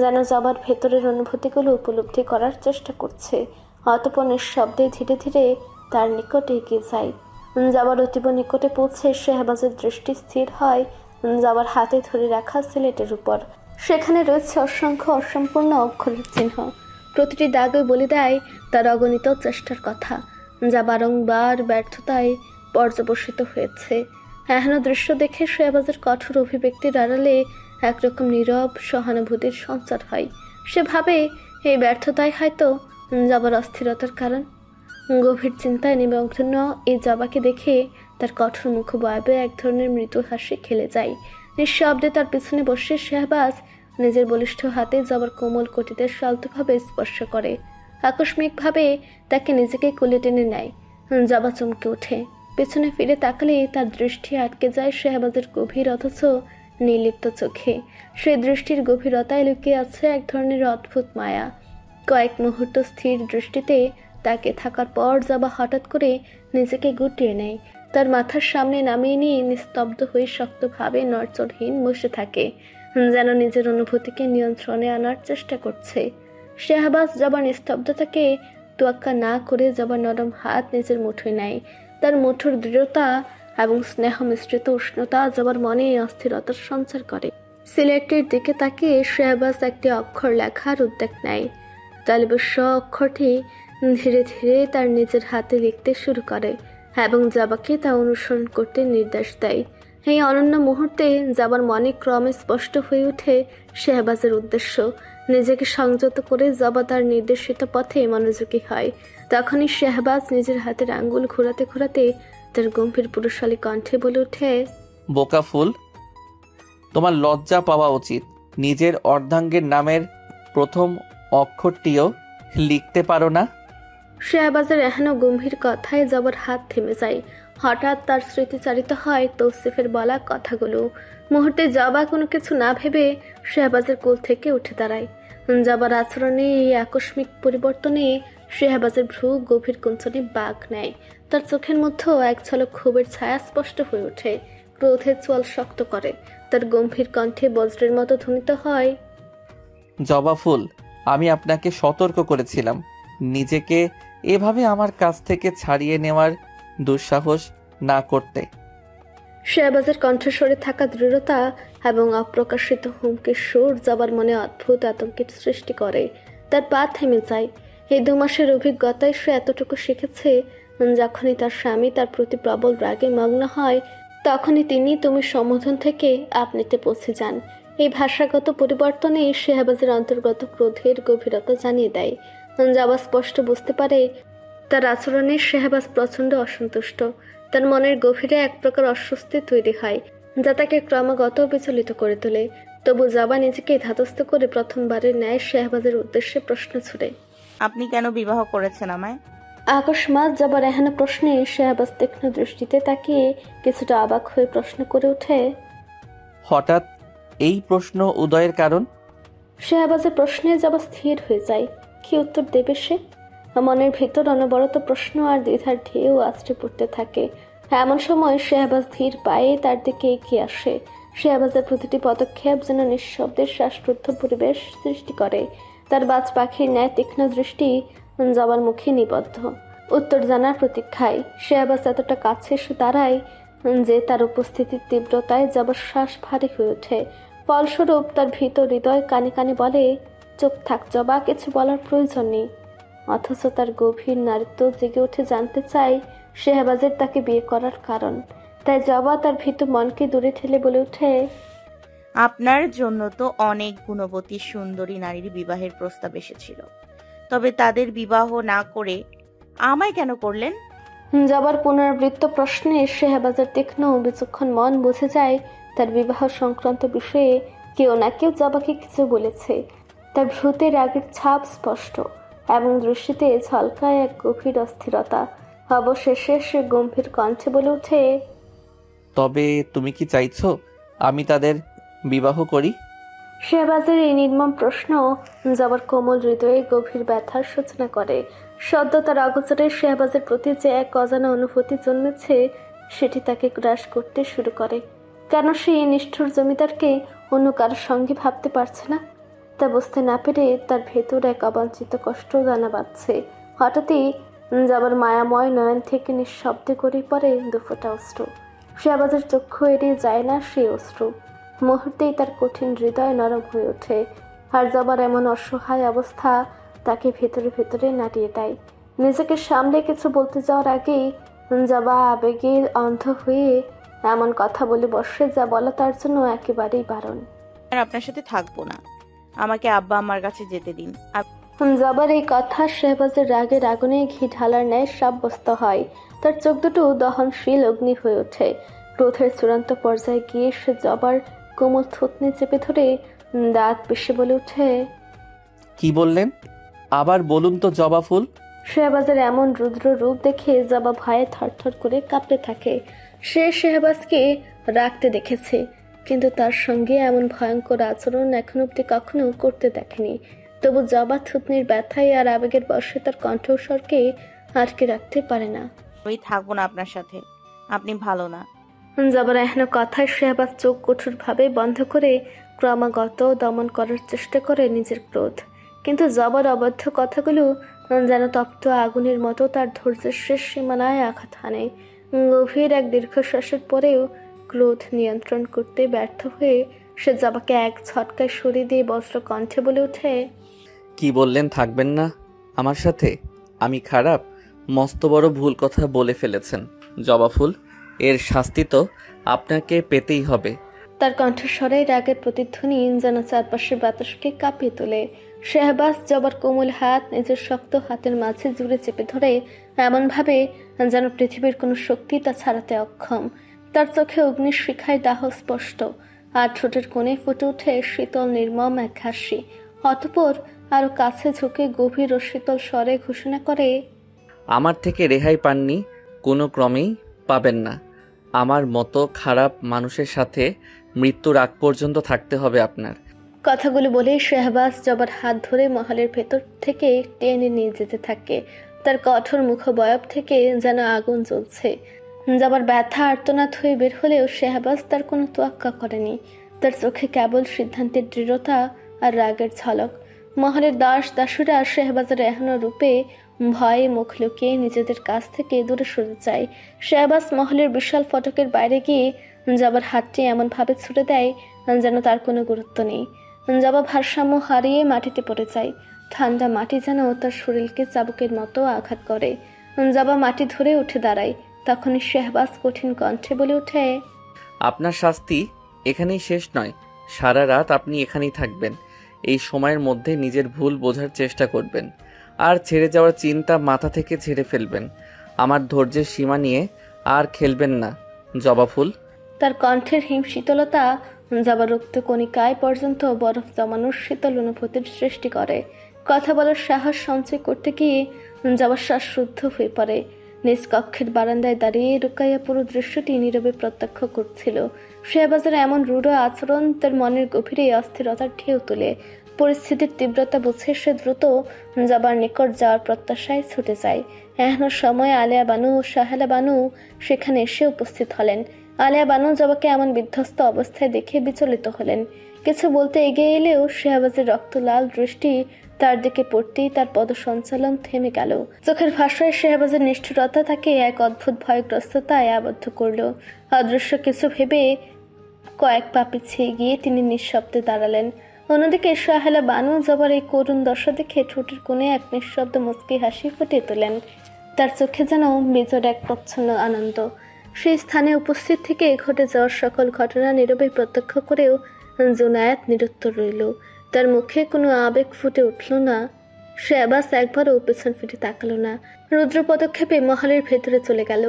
যেন জাবার ভেতরের অনুভূতিগুলো উপলব্ধি করার চেষ্টা করছে। অতঃপর নিঃশব্দে ধীরে ধীরে তার নিকটে এগিয়ে যায়। জাবার অতীব নিকটে পৌঁছে শাহবাজের দৃষ্টি স্থির হয় জাবার হাতে ধরে রাখা সিলেটের উপর। সেখানে রয়েছে অসংখ্য অসম্পূর্ণ অক্ষরের চিহ্ন। প্রতিটি দাগে বলে দেয় তার অগণিত চেষ্টার কথা। যা বারংবার ব্যর্থতায় পর্যবসিত হয়েছে। এহেন দৃশ্য দেখে শেহবাজের কঠোর অভিব্যক্তির আড়ালে একরকম নীরব সহানুভূতির সঞ্চার হয়। সে ভাবে এই ব্যর্থতাই হয়তো জবার অস্থিরতার কারণ। গভীর চিন্তায় নিমগ্ন এই জবাকে দেখে তার কঠোর মুখবয়বে এক ধরনের মৃদু হাসি খেলে যায়। নিঃশব্দে তার পিছনে বসে শেহবাজ নিজের বলিষ্ঠ হাতে জবার কোমল কটিতে শান্তভাবে স্পর্শ করে। আকস্মিকভাবে তাকে নিজেকে কোলে টেনে নেয়। জবা চমকে ওঠে। পেছনে ফিরে তাকালে তার দৃষ্টি আটকে যায় শেহবাজের গভীর অথচ নির্লিপ্ত চোখে। সে দৃষ্টির গভীরতায় লুকিয়ে আছে এক ধরনের অদ্ভুত মায়া। কয়েক মুহূর্ত স্থির দৃষ্টিতে তাকে থাকার পর জবা হঠাৎ করে নিজেকে গুটিয়ে নেয়। তার মাথার সামনে নামিয়ে নিয়ে নিস্তব্ধ হয়ে শক্তভাবে নড়চড়হীন বসে থাকে, যেন নিজের অনুভূতিকে নিয়ন্ত্রণে আনার চেষ্টা করছে। শেহবাজ জবার নিস্তব্ধতাকে তোয়াক্কা না করে জবার নরম হাত নিজের মুঠোয় নেয়। তার মুঠোর দৃঢ়তা এবং স্নেহ মিশ্রিত উষ্ণতা জবার মনে অস্থিরতার সঞ্চার করে। সিলেটের দিকে তাকিয়ে শেহবাজ একটি অক্ষর লেখার উদ্যোগ নেয়। তালিবের অক্ষরটি ধীরে ধীরে তার নিজের হাতে লিখতে শুরু করে এবং জাবাকে তা অনুসরণ করতে নির্দেশ দেয়। এই অনন্য মুহূর্তে জাবার মনে ক্রমে স্পষ্ট হয়ে ওঠে শেহবাজের উদ্দেশ্য। নিজেকে সংযত করে জাবা তার নির্দেশিত পথে মনোযোগী হয়। তখনই শেহবাজ নিজের হাতের আঙ্গুল ঘোরাতে ঘোরাতে তার গম্ভীর পুরুষালী কণ্ঠে বলে ওঠে, বোকা ফুল, তোমার লজ্জা পাওয়া উচিত। নিজের অর্ধাঙ্গের নামের প্রথম অক্ষরটিও লিখতে পারো না? শেহবাজের এহেন গম্ভীর কথায় জবার হাত থেমে যায়। হঠাৎ তার স্মৃতিচারিত হয় তৌসিফের বলা কথাগুলো। মুহূর্তে জবা কোনো কিছু না ভেবে শেহবাজের কোল থেকে উঠে দাঁড়ায়। জবার আচরণে এই আকস্মিক পরিবর্তনে শেহবাজের ভ্রু গভীর কুঞ্চনে বাঁক নেয়। তার চোখের মধ্যেও এক ঝলক ক্ষোভের ছায়া স্পষ্ট হয়ে ওঠে। ক্রোধের চোয়াল শক্ত করে। তার গম্ভীর কণ্ঠে বজ্রের মতো ধ্বনিত হয়, জবা ফুল, আমি আপনাকে সতর্ক করেছিলাম নিজেকে এভাবে আমার কাছ থেকে ছাড়িয়ে নেওয়ার দুঃসাহস না করতে। শেহবাজের কণ্ঠস্বরে থাকা দৃঢ়তা এবং অপ্রকাশিত হুমকির সুর জবার মনে অদ্ভুত আতঙ্কের সৃষ্টি করে। তার পা থেমে যায়। এই 2 মাসের অভিজ্ঞতায় সে এতটুকু শিখেছে, যখনই তার স্বামী তার প্রতি প্রবল রাগে মগ্ন হয় তখনই তিনি তুমি সম্বোধন থেকে আপনিতে পৌঁছে যান। এই ভাষাগত পরিবর্তনে শেহবাজের অন্তর্গত ক্রোধের গভীরতা জানিয়ে দেয়। জবা স্পষ্ট বুঝতে পারে তার আচরণে শেহবাজ প্রচণ্ড অসন্তুষ্ট। তার মনের গভীরে এক প্রকার অস্বস্তি তৈরি হয়, যা তাকে ক্রমাগত বিচলিত করে তোলে। তবু জবা নিজেকে ধাতস্থ করে প্রথমবারের ন্যায় শেহবাজের উদ্দেশ্যে প্রশ্ন ছুড়ে, আপনি কেন বিবাহ করেছেন আমায়? আকস্মাৎ জবার এহেন প্রশ্নে শেহবাজ তীক্ষ্ণ দৃষ্টিতে তাকিয়ে কিছুটা অবাক হয়ে প্রশ্ন করে ওঠে, হঠাৎ এই প্রশ্ন উদয়ের কারণ? শেহবাজের প্রশ্নে জবা স্থির হয়ে যায়। কি উত্তর দেবে সে? মনের ভিতর অনবরত প্রশ্ন আর দ্বিধার ঢেউ আছড়ে পড়তে থাকে। এমন সময় শেহবাজ ধীর পায়ে তার দিকে এগিয়ে আসে। শেহবাজের প্রতিটি পদক্ষেপ যেন নিঃশব্দের শ্বাসরুদ্ধ পরিবেশ সৃষ্টি করে। তার বাজ পাখির ন্যায় তীক্ষ্ণ দৃষ্টি জবার মুখে নিবদ্ধ, উত্তর জানার প্রতীক্ষায়। শেহবাজ এতটা কাছে এসে দাঁড়ায় যে তার উপস্থিতির তীব্রতায় জবার শ্বাস ভারী হয়ে ওঠে। ফলস্বরূপ তার ভিতর হৃদয় কানে কানে বলে, চুপ থাক জবা, কিছু বলার প্রয়োজন নেই। অথচ তার গভীর নারীত্ব জেগে উঠে জানতে চায় শেহবাজের তাকে বিয়ে করার কারণ। তাই জবা তার ভীতু মনকে দূরে ঠেলে বলে ওঠে, আপনার জন্য তো অনেক গুণবতী সুন্দরী নারীর বিবাহের প্রস্তাব এসেছিল, তবে তাদের বিবাহ না করে আমায় কেন করলেন? জবার পুনরাবৃত্ত প্রশ্নে শেহবাজের তীক্ষ্ণ বিচক্ষণ মন বুঝে যায় তার বিবাহ সংক্রান্ত বিষয়ে কেউ না কেউ জবাকে কিছু বলেছে। তার ভ্রুতে রাগের ছাপ স্পষ্ট এবং দৃষ্টিতে ঝলকায় এক গভীর অস্থিরতা। অবশেষে সে গম্ভীর কণ্ঠে বলে ওঠে, তবে তুমি কি চাইছো আমি তাদের বিবাহ করি? শেহবাজের এই নির্মম প্রশ্ন জবার কোমল হৃদয়ে গভীর ব্যথার সূচনা করে। সদ্য তার অগোচরে শেহবাজের প্রতি যে এক অজানা অনুভূতি জন্মেছে সেটি তাকে গ্রাস করতে শুরু করে। কেন সে এই নিষ্ঠুর জমিদারকে অন্য কারোর সঙ্গে ভাবতে পারছে না তা বুঝতে না পেরে তার ভেতর এক অবাঞ্ছিত কষ্ট দানা বাঁধছে। হঠাৎই জবার মায়াময় নয়ন থেকে নিঃশব্দে গড়িয়ে পড়ে 2 ফোঁটা অশ্রু। শেহবাজের চক্ষু এড়িয়ে যায় না সেই অশ্রু। মুহূর্তেই তার কঠিন হৃদয় নরম হয়ে ওঠে। আর জবার এমন অসহায় অবস্থা তাকে ভেতরে ভেতরে নাড়িয়ে দেয়। নিজেকে সামলে কিছু বলতে যাওয়ার আগেই জবা আবেগের অন্ধ হয়ে এমন কথা বলে বসে যা বলা তার জন্য একেবারেই বারণ। আর আপনার সাথে থাকবো না, আমাকে আব্বা আমার কাছে যেতে দিন। জবার এই কথা শেহবাজের রাগের আগুনে ঘি ঢালার ন্যায় সাব্যস্ত হয়। তার চোখ দুটো দহনশীল অগ্নি হয়ে ওঠে। ক্রোধের চূড়ান্ত পর্যায়ে গিয়ে সে জবার কোমল থুতনি চেপে ধরে দাঁত পিষে বলে ওঠে, কি বললেন? আবার বলুন তো জবা ফুল। শেহবাজের এমন রুদ্র রূপ দেখে জবা ভয়ে থরথর করে কাঁপতে থাকে। সে শেহবাজকে রাখতে দেখেছে, কিন্তু তার সঙ্গে এমন ভয়ঙ্কর আচরণ এখন অব্দি কখনো করতে দেখেনি। তবু জবা থুতনির ব্যথায় আর আবেগের বশে তার কণ্ঠস্বরকে আটকে রাখতে পারে না। আমি থাকবো না আপনার সাথে, আপনি ভালো না। জবার এখনো কথায় শেহবাজ চোখ কঠোরভাবে বন্ধ করে ক্রমাগত দমন করার চেষ্টা করে নিজের ক্রোধ। কিন্তু জবার অবাধ্য কথাগুলো যেন তপ্ত আগুনের মতো তার ধৈর্যের শেষ সীমানায় আঘাত হানে। গভীর এক দীর্ঘশ্বাসের পরেও ক্রোধ নিয়ন্ত্রণ করতে ব্যর্থ হয়ে সে জবাকে এক ঝটকায় সরিয়ে দিয়ে বজ্র কণ্ঠে বলে ওঠে, কি বললেন থাকবেন না আমার সাথে? আমি খারাপ, মস্ত বড় ভুল কথা বলে ফেলেছেন জবা ফুল। এর শাস্তি তো আপনাকে পেতেই হবে। তার কণ্ঠস্বরে রাগের প্রতিধ্বনি যেন চারপাশের বাতাসকে কাঁপিয়ে তোলে। শেহবাজ জবার কোমল হাত নিজের শক্ত হাতের মাঝে জুড়ে চেপে ধরে এমনভাবে যেন পৃথিবীর কোনো শক্তি তা ছাড়াতে অক্ষম। তার চোখে অগ্নির শিখায় দাহ স্পষ্ট, আর ঠোঁটের কোণে ফুটে ওঠে শীতল নির্মম এক হাসি। অতঃপর আরো কাছে ঝুঁকে গভীর ও শীতল স্বরে ঘোষণা করে, আমার থেকে রেহাই পাননি, কোনো ক্রমেই পাবেন না। আমার মতো খারাপ মানুষের সাথে মৃত্যুর আগ পর্যন্ত থাকতে হবে আপনার। কথাগুলো বলে শেহবাজ জবার হাত ধরে মহলের ভেতর থেকে টেনে নিয়ে যেতে থাকে। তার কঠোর মুখবয়ব থেকে যেন আগুন জ্বলছে। জবার ব্যথা আর্তনাদ হয়ে বের হলেও শেহবাজ তার কোনো তোয়াক্কা করেনি। তার চোখে কেবল সিদ্ধান্তের দৃঢ়তা আর রাগের ঝলক। মহলের দাস দাসুরা শেহবাজের এহেন রূপে ভয়ে মুখ লুকিয়ে নিজেদের কাছ থেকে দূরে সরে যায়। শেহবাজ মহলের বিশাল ফটকের বাইরে গিয়ে জবার হাতটি এমনভাবে ছুড়ে দেয় যেন তার কোনো গুরুত্ব নেই। জবা ভারসাম্য হারিয়ে মাটিতে পড়ে যায়। ঠান্ডা মাটি যেন তার শরীরকে চাবুকের মতো আঘাত করে। জবা মাটি ধরে উঠে দাঁড়ায়। তখনই শেহবাজ কঠিন কণ্ঠে বলে ওঠে, আপনার শাস্তি এখানেই শেষ নয়, সারা রাত আপনি এখানেই থাকবেন। এই সময়ের মধ্যে নিজের ভুল বোঝার চেষ্টা করবেন, আর ছেড়ে যাওয়ার চিন্তা মাথা থেকে ঝেড়ে ফেলবেন। আমার ধৈর্যের সীমা নিয়ে আর খেলবেন না জবা ফুল। তার কণ্ঠের হিম শীতলতা জবা রক্ত কণিকায় পর্যন্ত বরফ জমানোর শীতল অনুভূতির সৃষ্টি করে। কথা বলার সাহস সঞ্চয় করতে গিয়ে জবার শ্বাসরুদ্ধ হয়ে পড়ে। নিজ কক্ষের বারান্দায় দাঁড়িয়ে রুকাইয়া পুরো দৃশ্যটি নীরবে প্রত্যক্ষ করছিল। শেহবাজের এমন রূঢ় আচরণ তার মনের গভীরে অস্থিরতার ঢেউ তোলে। পরিস্থিতির তীব্রতা বুঝে সে দ্রুত জবার নিকট যাওয়ার প্রত্যাশায় ছুটে যায়। এখনো সময় আলিয়া বানু ও সাহেলা বানু সেখানে এসে উপস্থিত হলেন। আলিয়া বানু জবাকে এমন বিধ্বস্ত অবস্থায় দেখে বিচলিত হলেন। কিছু বলতে এগিয়ে এলেও শেহবাজের রক্তলাল দৃষ্টি তার দিকে পড়তেই তার পদসঞ্চালন থেমে গেল। চোখের ভাষায় শেহবাজের নিষ্ঠুরতা তাকে এক অদ্ভুত ভয়গ্রস্ততায় আবদ্ধ করল। অদৃশ্য কিছু ভেবে কয়েক পা পিছিয়ে গিয়ে তিনি নিঃশব্দে দাঁড়ালেন। অন্যদিকে সাহেলা বানু জবার এই করুণ দশা দেখে ঠোঁটের কোণে এক নিঃশব্দ মুচকি হাসি ফুটিয়ে তোলেন। তার চোখে যেন বেজোড় এক প্রচ্ছন্ন আনন্দ। সেই স্থানে উপস্থিত থেকে ঘটে যাওয়ার সকল ঘটনা নীরবে প্রত্যক্ষ করেও জুনায়েদ নিরুত্তর রইল। তার মুখে কোনো আবেগ ফুটে উঠল না। শেহবাজ একবারও পেছন ফিরে তাকালো না। রুদ্র পদক্ষেপে মহলের ভেতরে চলে গেল।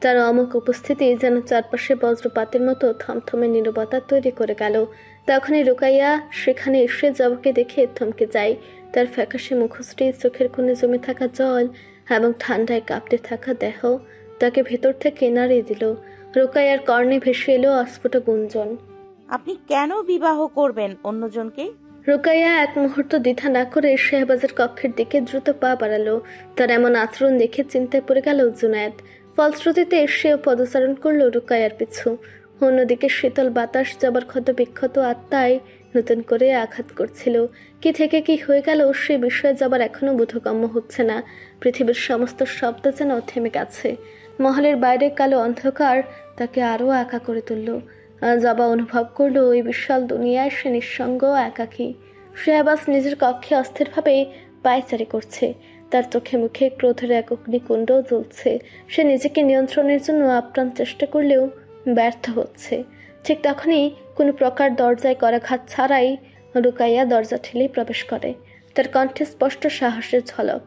তার অমুক উপস্থিতি যেন চারপাশে বজ্রপাতের মতো থমথমে নীরবতা তৈরি করে গেল। তখনই রুকাইয়া সেখানে এসে জবাকে দেখে থমকে যায়। তার ফ্যাকাশে মুখশ্রী, চোখের কোণে জমে থাকা জল এবং ঠান্ডায় কাঁপতে থাকা দেহ তাকে ভেতর থেকে নাড়িয়ে দিল। রুকাইয়ার কর্ণে ভেসে এলো অস্ফুট গুঞ্জন, আপনি কেন বিবাহ করবেন অন্যজনকে? রুকাইয়া এক মুহূর্ত দ্বিধা না করে শেহবাজের কক্ষের দিকে দ্রুত পা বাড়ালো। তার এমন আচরণ দেখে চিন্তায় পড়ে গেল জুনায়েদ। ফলশ্রুতিতে সেও পদচারণ করলো রুকাইয়ার পিছু। অন্যদিকে শীতল বাতাস জবার ক্ষত বিক্ষত আত্মায় নতুন করে আঘাত করছিল। কি থেকে কি হয়ে গেল সে বিষয়ে জবার এখনো বোধগম্য হচ্ছে না। পৃথিবীর সমস্ত শব্দ যেন থেমে গেছে। মহলের বাইরে কালো অন্ধকার তাকে আরও একা করে তুলল। জবা অনুভব করলো ওই বিশাল দুনিয়ায় সে নিঃসঙ্গ, একাকী। শেহবাজ নিজের কক্ষে অস্থিরভাবে পায়চারি করছে। তার চোখে মুখে ক্রোধের এক অগ্নিকুণ্ড জ্বলছে। সে নিজেকে নিয়ন্ত্রণের জন্য আপ্রাণ চেষ্টা করলেও ব্যর্থ হচ্ছে। ঠিক তখনই কোনো প্রকার দরজায় করাঘাত ছাড়াই রুকাইয়া দরজা ঠেলেই প্রবেশ করে। তার কণ্ঠে স্পষ্ট সাহসের ঝলক।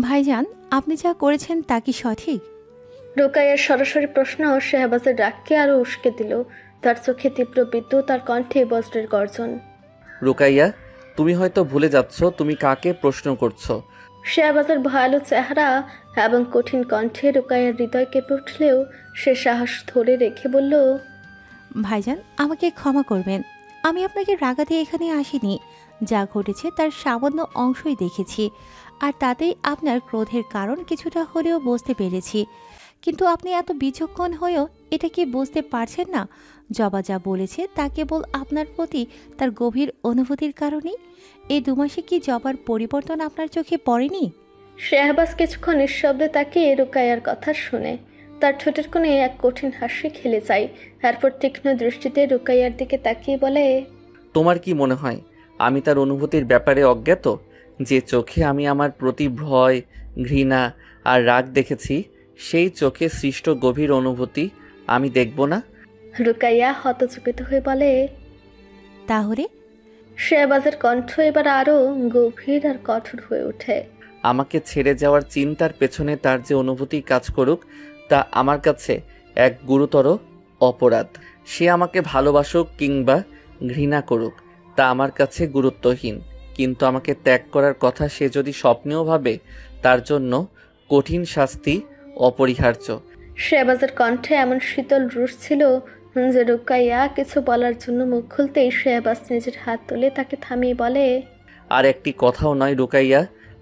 ভাইজান, আপনি যা করেছেন তা কি সঠিক? রুকাইয়ার সরাসরি প্রশ্ন শেহবাজের ডাককে আরো উস্কে দিল। তার চোখে তীব্র বিদ্যুৎ, তার কণ্ঠে বজ্রের গর্জন। রুকাইয়া, তুমি হয়তো ভুলে যাচ্ছ তুমি কাকে প্রশ্ন করছো। শেহবাজের ভয়ালো চেহারা এবং কঠিন কণ্ঠে রুকাইয়ার হৃদয় কেঁপে উঠলেও সে সাহস ধরে রেখে বলল, ভাইজান, আমাকে ক্ষমা করবেন। আমি আপনাকে রাগাতে এখানে আসিনি। যা ঘটেছে তার সামান্য অংশই দেখেছি, আর তাতেই আপনার ক্রোধের কারণ কিছুটা হলেও বুঝতে পেরেছি। কিন্তু আপনি এত বিচক্ষণ হয়েও এটা কি বুঝতে পারছেন না? জবা যা বলেছে তা কেবল আপনার প্রতি তার গভীর অনুভূতির কারণেই। এই 2 মাসে কি জবার পরিবর্তন আপনার চোখে পড়েনি? শেহবাজ কিছুক্ষণ নিঃশব্দে তাকিয়ে রুকাইয়ার কথা শুনে। তার ঠোঁটের কোণে এক কঠিন হাসি খেলে যায়। তারপর তীক্ষ্ণ দৃষ্টিতে রুকাইয়ার দিকে তাকিয়ে বলে, তোমার কি মনে হয় আমি তার অনুভূতির ব্যাপারে অজ্ঞাত? যে চোখে আমি আমার প্রতি ভয়, ঘৃণা আর রাগ দেখেছি, সেই চোখে সৃষ্ট গভীর অনুভূতি আমি দেখব না? রুকাইয়া হতচকিত হয়ে বলে, তাহলে? শেহবাজের কণ্ঠ এবার আরো গভীর আর কঠোর হয়ে ওঠে। আমাকে ছেড়ে যাওয়ার চিন্তার পেছনে তার যে অনুভূতি কাজ করুক, তা আমার কাছে এক গুরুতর অপরাধ। সে আমাকে ভালোবাসুক কিংবা ঘৃণা করুক, তা আমার কাছে গুরুত্বহীন। কিন্তু আমাকে ত্যাগ করার কথা সে যদি স্বপ্নেও ভাবে, তার জন্য কঠিন শাস্তি অপরিহার্য। শেহবাজের কণ্ঠে এমন শীতল রুষ ছিল যে রুকাইয়া কিছু বলার জন্য মুখ খুলতেই শেহবাজ নিজের হাত তুলে তাকে থামিয়ে বলে, আর একটি কথাও নয় রুকাইয়া,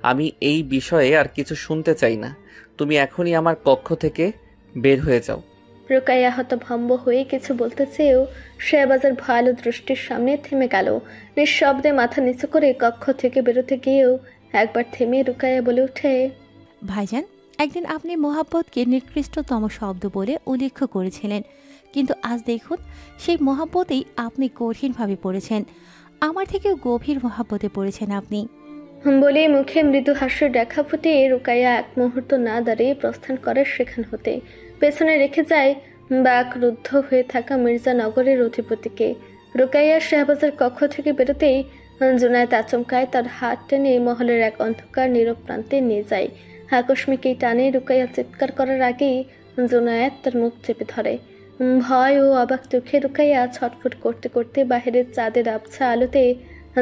আমি এই বিষয়ে আর কিছু শুনতে চাই না। তুমি এখনই আমার কক্ষ থেকে বের হয়ে যাও। রুকাইয়া হতভম্ব হয়ে কিছু বলতে চেয়েও শেহবাজের ভয়ালো দৃষ্টির সামনে থেমে গেল। নিঃশব্দে মাথা নিচু করে কক্ষ থেকে বেরোতে গিয়েও একবার থেমে রুকাইয়া বলে ওঠে, ভাইজান, একদিন আপনি মোহাব্বতকে নিকৃষ্টতম শব্দ বলে উল্লেখ করেছিলেন, কিন্তু আজ দেখুন সেই মোহাব্বতেই আপনি কঠিনভাবে পড়েছেন। আমার থেকেও গভীর মোহাব্বতে পড়েছেন আপনি। বলে মুখে মৃদু হাস্যের দেখা ফুটে রুকাইয়া এক মুহূর্ত না দাঁড়িয়ে প্রস্থান করে সেখান হতে। পেছনে রেখে যায় বাকরুদ্ধ হয়ে থাকা মির্জানগরের অধিপতিকে। রুকাইয়া শেহবাজের কক্ষ থেকে বেরোতেই জুনায়েদ আচমকায় তার হাত টেনে মহলের এক অন্ধকার নীরব প্রান্তে নিয়ে যায়। আকস্মিক এই টানে রুকাইয়া চিৎকার করার আগেই জুনায়েদ তার মুখ চেপে ধরে। ভয় ও অবাক চোখে রুকাইয়া ছটফট করতে করতে বাহিরের চাঁদের আবছা আলোতে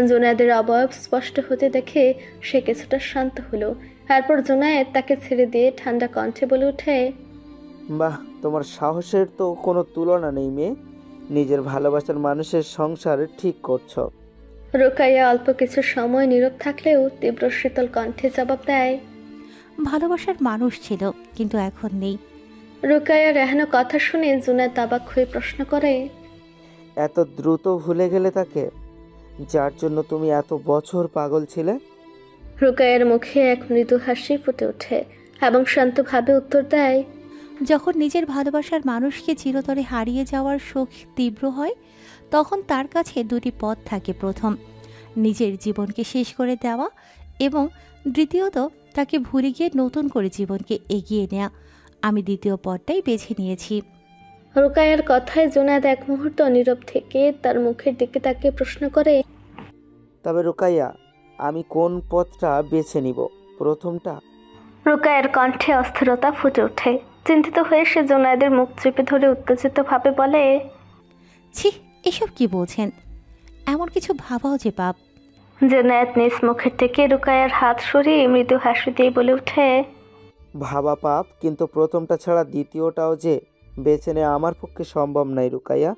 জুনায়েদের অবয়ব স্পষ্ট হতে দেখে সে কিছুটা শান্ত হলো। তারপর জুনায়েদ তাকে ছেড়ে দিয়ে ঠান্ডা কণ্ঠে বলে ওঠে, বাহ, তোমার সাহসের তো কোনো তুলনা নেই মেয়ে। নিজের ভালোবাসার মানুষের সংসার ঠিক করছো। রুকাইয়া অল্প কিছু সময় নীরব থাকলেও তীব্র শীতল কণ্ঠে জবাব দেয়, ভালোবাসার মানুষ ছিল, কিন্তু এখন নেই। রুকাইয়ার এহেন কথা শুনে জুনায়েদ অবাক হয়ে প্রশ্ন করে, এত দ্রুত ভুলে গেলে তাকে, যার জন্য তুমি এত বছর পাগল ছিলে? রুকাইয়ার মুখে এক মৃদু হাসি ফুটে ওঠে এবং শান্তভাবে উত্তর দেয়, যখন নিজের ভালোবাসার মানুষকে চিরতরে হারিয়ে যাওয়ার শোক তীব্র হয়, তখন তার কাছে 2টি পথ থাকে। প্রথম, নিজের জীবনকে শেষ করে দেওয়া, এবং দ্বিতীয়ত তাকে ভুলে গিয়ে নতুন করে জীবনকে এগিয়ে নেওয়া। আমি দ্বিতীয় পথটাই বেছে নিয়েছি। রুকাইয়ার কথায় জুনায়েদ এক মুহূর্ত নীরব থেকে তার মুখের দিকে তাকিয়ে প্রশ্ন করে, তবে রুকাইয়া, আমি কোন পথটা বেছে নিব? প্রথমটা? রুকাইয়ার কণ্ঠে অস্থিরতা ফুটে ওঠে। চিন্তিত হয়ে সে জুনায়েদের মুখ চেপে ধরে উত্তেজিতভাবে বলে, ছি, এসব কি বলছেন? এমন কিছু ভাবাও যে পাপ। জুনায়েদ নিজ মুখের থেকে রুকাইয়ার হাত সরিয়ে মৃদু হাসি দিয়ে বলে ওঠে, ভাবা পাপ, কিন্তু প্রথমটা ছাড়া দ্বিতীয়টাও যে বেছে নেওয়া আমার পক্ষে সম্ভব নয় রুকাইয়া।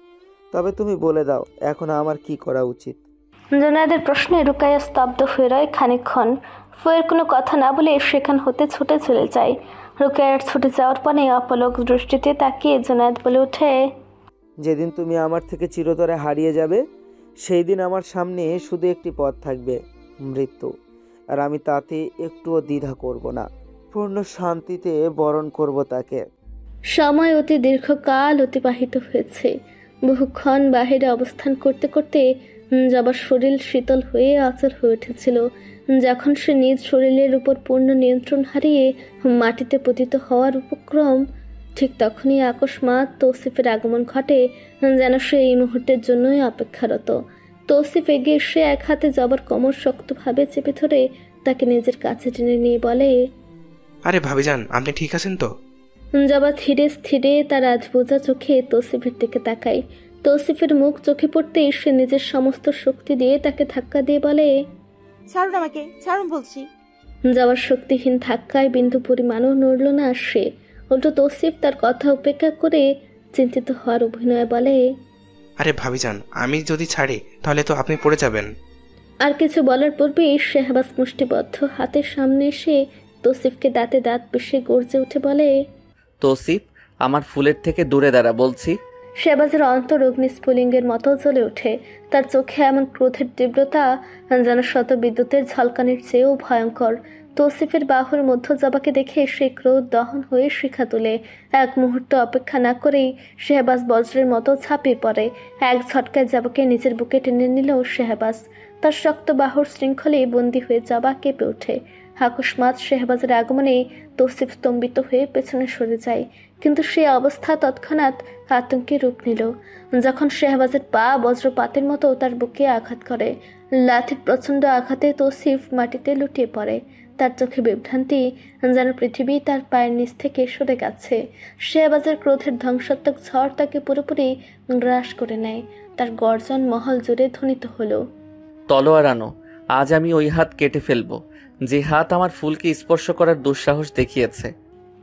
তবে তুমি বলে দাও, এখন আমার কি করা উচিত? জুনায়েদের প্রশ্নে রুকাইয়া স্তব্ধ হয়ে রয় খানিকক্ষণ। ফুয়ের কোনো কথা না বলে সেখান হতে ছুটে চলে যায়। রুকাইয়ার ছুটে যাওয়ার পরে অপলক দৃষ্টিতে তাকিয়ে জুনায়েদ বলে ওঠে, যেদিন তুমি আমার থেকে চিরতরে হারিয়ে যাবে, সেই দিন আমার সামনে শুধু একটি পথ থাকবে, মৃত্যু। আর আমি তাতে একটুও দ্বিধা করব না। পূর্ণ শান্তিতে বরণ করব তাকে। সময় অতি দীর্ঘকাল অতিবাহিত হয়েছে। বহুক্ষণ বাহিরে অবস্থান করতে করতে জবার শরীর শীতল হয়ে অচল হয়ে উঠেছিল। যখন সে নিজ শরীরের উপর পূর্ণ নিয়ন্ত্রণ হারিয়ে মাটিতে পতিত হওয়ার উপক্রম, ঠিক তখনই আকস্মাৎ তৌসিফের আগমন ঘটে, যেন সে এই মুহূর্তের জন্যই অপেক্ষারত। তৌসিফ এগিয়ে এসে এক হাতে জবার কোমর শক্তভাবে চেপে ধরে তাকে নিজের কাছে টেনে নিয়ে বলে, আরে ভাবিজান, আপনি ঠিক আছেন তো? জবা ধীরে স্থিরে তার আধবোঝা চোখে তৌসিফের দিকে তাকায়। তৌসিফের মুখ চোখে পড়তেই সে নিজের সমস্ত শক্তি দিয়ে তাকে ধাক্কা দিয়ে বলে, ছাড়ুন আমাকে, ছাড়ুন বলছি। জবার শক্তিহীন ধাক্কায় বিন্দু পরিমাণও নড়ল না সে। উল্টো তৌসিফ তার কথা উপেক্ষা করে চিন্তিত হওয়ার অভিনয় বলে, আরে ভাবিজান, আমি যদি ছাড়ি তাহলে তো আপনি পড়ে যাবেন। আর কিছু বলার পূর্বেই শেহবাজ মুষ্টিবদ্ধ হাতের সামনে এসে তৌসিফকে দাঁতে দাঁত পিষে গর্জে উঠে বলে, তৌসিফ, আমার ফুলের থেকে দূরে দাঁড়া বলছি। শেহবাজের অন্তর অগ্নিস্ফুলিঙ্গের মতো জ্বলে ওঠে। তার চোখে এমন ক্রোধের তীব্রতা যেন শত বিদ্যুতের ঝলকানির চেয়েও ভয়ঙ্কর। তৌসিফের বাহুর মধ্যে জবাকে দেখে সেই ক্রোধ দহন হয়ে শিখা তুলে। এক মুহূর্ত অপেক্ষা না করেই শেহবাজ বজ্রের মতো ঝাঁপিয়ে পড়ে। এক ঝটকায় জবাকে নিজের বুকে টেনে নিল শেহবাজ। তার শক্ত বাহুর শৃঙ্খলে বন্দী হয়ে জবা কেঁপে ওঠে। আকস্মাৎ শেহবাজের আগমনে তৌসিফ স্তম্ভিত হয়ে পেছনে সরে যায়, কিন্তু সে অবস্থা তৎক্ষণাৎ আতঙ্কে রূপ নিল যখন শেহবাজের পা বজ্রপাতের মতো তার বুকে আঘাত করে। লাঠির প্রচণ্ড আঘাতে তৌসিফ মাটিতে লুটিয়ে পড়ে। তার চোখে বিভ্রান্তি, যেন পৃথিবী তার পায়ের নিচ থেকে সরে গেছে। শেহবাজের ক্রোধের ধ্বংসাত্মক ঝড় তাকে পুরোপুরি গ্রাস করে নেয়। তার গর্জন মহল জুড়ে ধ্বনিত হলো, তলোয়ার আনো, আজ আমি ওই হাত কেটে ফেলবো যে হাত আমার ফুলকে স্পর্শ করার দুঃসাহস দেখিয়েছে।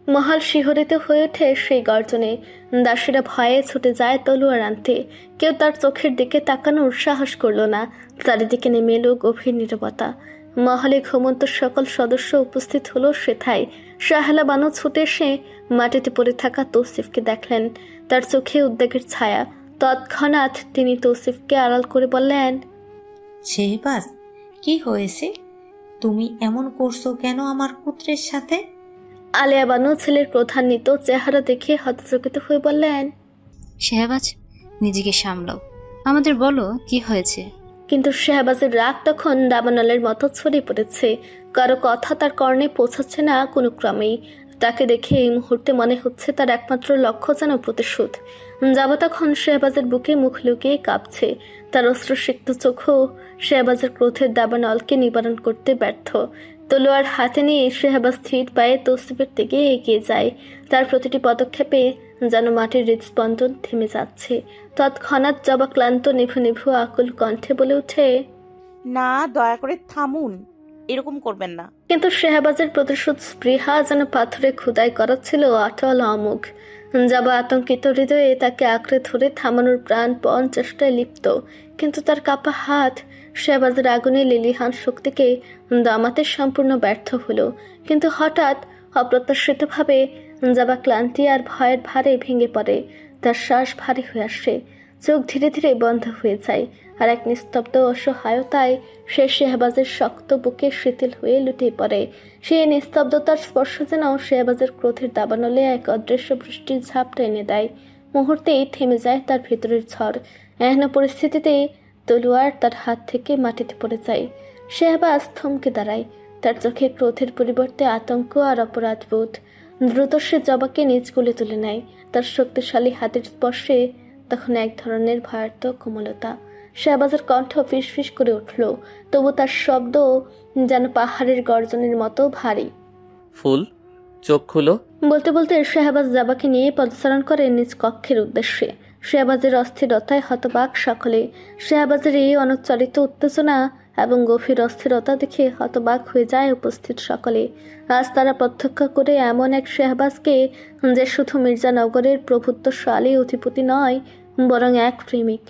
মহল শিহরিত হয়ে ওঠে সেই গর্জনে। দাসীরা ভয়ে ছুটে যায় তলোয়ার আনতে। কেউ তার চোখের দিকে তাকানোর সাহস করল না। চারিদিকে নেমে এলো গভীর নীরবতা। মহলে ঘুমন্ত সকল সদস্য উপস্থিত হলো সেথায়। শাহেলা বানু ছুটে এসে মাটিতে পড়ে থাকা তৌসিফকে দেখলেন। তার চোখে উদ্বেগের ছায়া। তৎক্ষণাৎ তিনি তৌসিফকে আড়াল করে বললেন, শেহবাজ, কি হয়েছে? তুমি এমন করছো কেন আমার পুত্রের সাথে? আলিয়া বানু ছেলের ক্রোধান্বিত চেহারা দেখে হতচকিত হয়ে বললেন, শেহবাজ, নিজেকে সামলাও, আমাদের বলো কি হয়েছে। কিন্তু শেহবাজের রাগ তখন দাবানলের মতো ছড়িয়ে পড়েছে। কারো কথা তার কর্ণে পৌঁছাচ্ছে না কোনো ক্রমেই। তাকে দেখে এই মুহূর্তে মনে হচ্ছে তার একমাত্র লক্ষ্য যেন প্রতিশোধ। যাবা তখন শেহবাজের বুকে মুখ লুকিয়ে কাঁপছে। তার অশ্রুসিক্ত চোখও শেহবাজের ক্রোধের দাবানলকে নিবারণ করতে ব্যর্থ। তলোয়ার হাতে নিয়ে শেহবাজ স্থির পায়ে তৌসিফের দিকে এগিয়ে যায়। তার প্রতিটি পদক্ষেপে যেন মাটির হৃদস্পন্দন থেমে যাচ্ছে। তৎক্ষণাৎ জবা ক্লান্ত নিভু নিভু আকুল কণ্ঠে বলে ওঠে, না, দয়া করে থামুন, এরকম করবেন না। কিন্তু শেহবাজের প্রতিশোধ স্পৃহা যেন পাথরে খোদাই করা ছিল অটল অমুখ। জবা আতঙ্কিত হৃদয়ে তাকে আঁকড়ে ধরে থামানোর প্রাণপণ চেষ্টায় লিপ্ত, কিন্তু তার কাপা হাত শেহবাজের আগুনে লিলিহান শক্তিকে দামাতে সম্পূর্ণ ব্যর্থ হলো। কিন্তু হঠাৎ অপ্রত্যাশিতভাবে জবা ক্লান্তি আর ভয়ের ভারে ভেঙে পড়ে। তার শ্বাস ভারী হয়ে আসে, চোখ ধীরে ধীরে বন্ধ হয়ে যায়, আর এক নিস্তব্ধ অসহায়তায় সে শেহবাজের শক্ত বুকে শিথিল হয়ে লুটিয়ে পড়ে। সেই নিস্তব্ধতার স্পর্শ যেন শেহবাজের ক্রোধের দাবানলে এক অদৃশ্য বৃষ্টির ঝাপটা এনে দেয়। মুহূর্তেই থেমে যায় তার ভেতরের ঝড়। এহেন পরিস্থিতিতে তলোয়ার তার হাত থেকে মাটিতে পড়ে যায়। শেহবাজ থমকে দাঁড়ায়, তার চোখে ক্রোধের পরিবর্তে আতঙ্ক আর অপরাধবোধ। দ্রুত সে জবাকে নিজ কোলে তুলে নেয়। তার শক্তিশালী হাতের স্পর্শে তখন এক ধরনের ভয়ার্থ কোমলতা। শেহবাজের কণ্ঠ ফিসফিস করে উঠল, তবু তার শব্দ যেন পাহাড়ের গর্জনের মতো ভারী। ফুল, চোখ খুলো। বলতে বলতে শেহবাজ জবাকে নিয়ে পদচারণ করে নিজ কক্ষের উদ্দেশ্যে। শেহবাজের অস্থিরতায় হতবাক সকলে। শেহবাজের এই অনুচ্চারিত উত্তেজনা এবং গভীর অস্থিরতা দেখে হতবাক হয়ে যায় উপস্থিত সকলে। আজ তারা প্রত্যক্ষ করে এমন এক শেহবাজকে, যে শুধু মির্জানগরের প্রভুত্বশালী অধিপতি নয়, বরং এক প্রেমিক,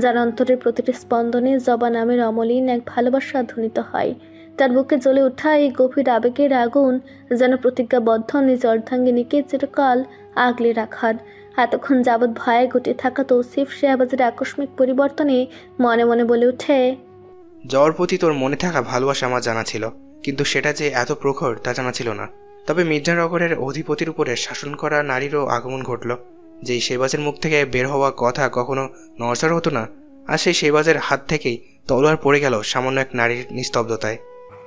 যার অন্তরের প্রতিটি স্পন্দনে জবা নামের অমলিন এক ভালোবাসা ধ্বনিত হয়। তার বুকে জ্বলে ওঠা এই গভীর আবেগের আগুন যেন প্রতিজ্ঞাবদ্ধ নিজ অর্ধাঙ্গিনীকে চিরকাল আগলে রাখার। এতক্ষণ যাবৎ ভয়ে ঘটে থাকা তৌসিফ শেহবাজের আকস্মিক পরিবর্তনে মনে মনে বলে ওঠে, জবার প্রতি তোর মনে থাকা ভালোবাসা আমার জানা ছিল, কিন্তু সেটা যে এত প্রখর তা জানা ছিল না। তবে মির্জানগরের অধিপতির উপরে শাসন করা নারীরও আগমন ঘটল, যেই শেহবাজের মুখ থেকে বের হওয়া কথা কখনো নড়চড় হতো না, আর সেই শেহবাজের হাত থেকেই তলোয়ার পড়ে গেল সামান্য এক নারীর নিস্তব্ধতায়।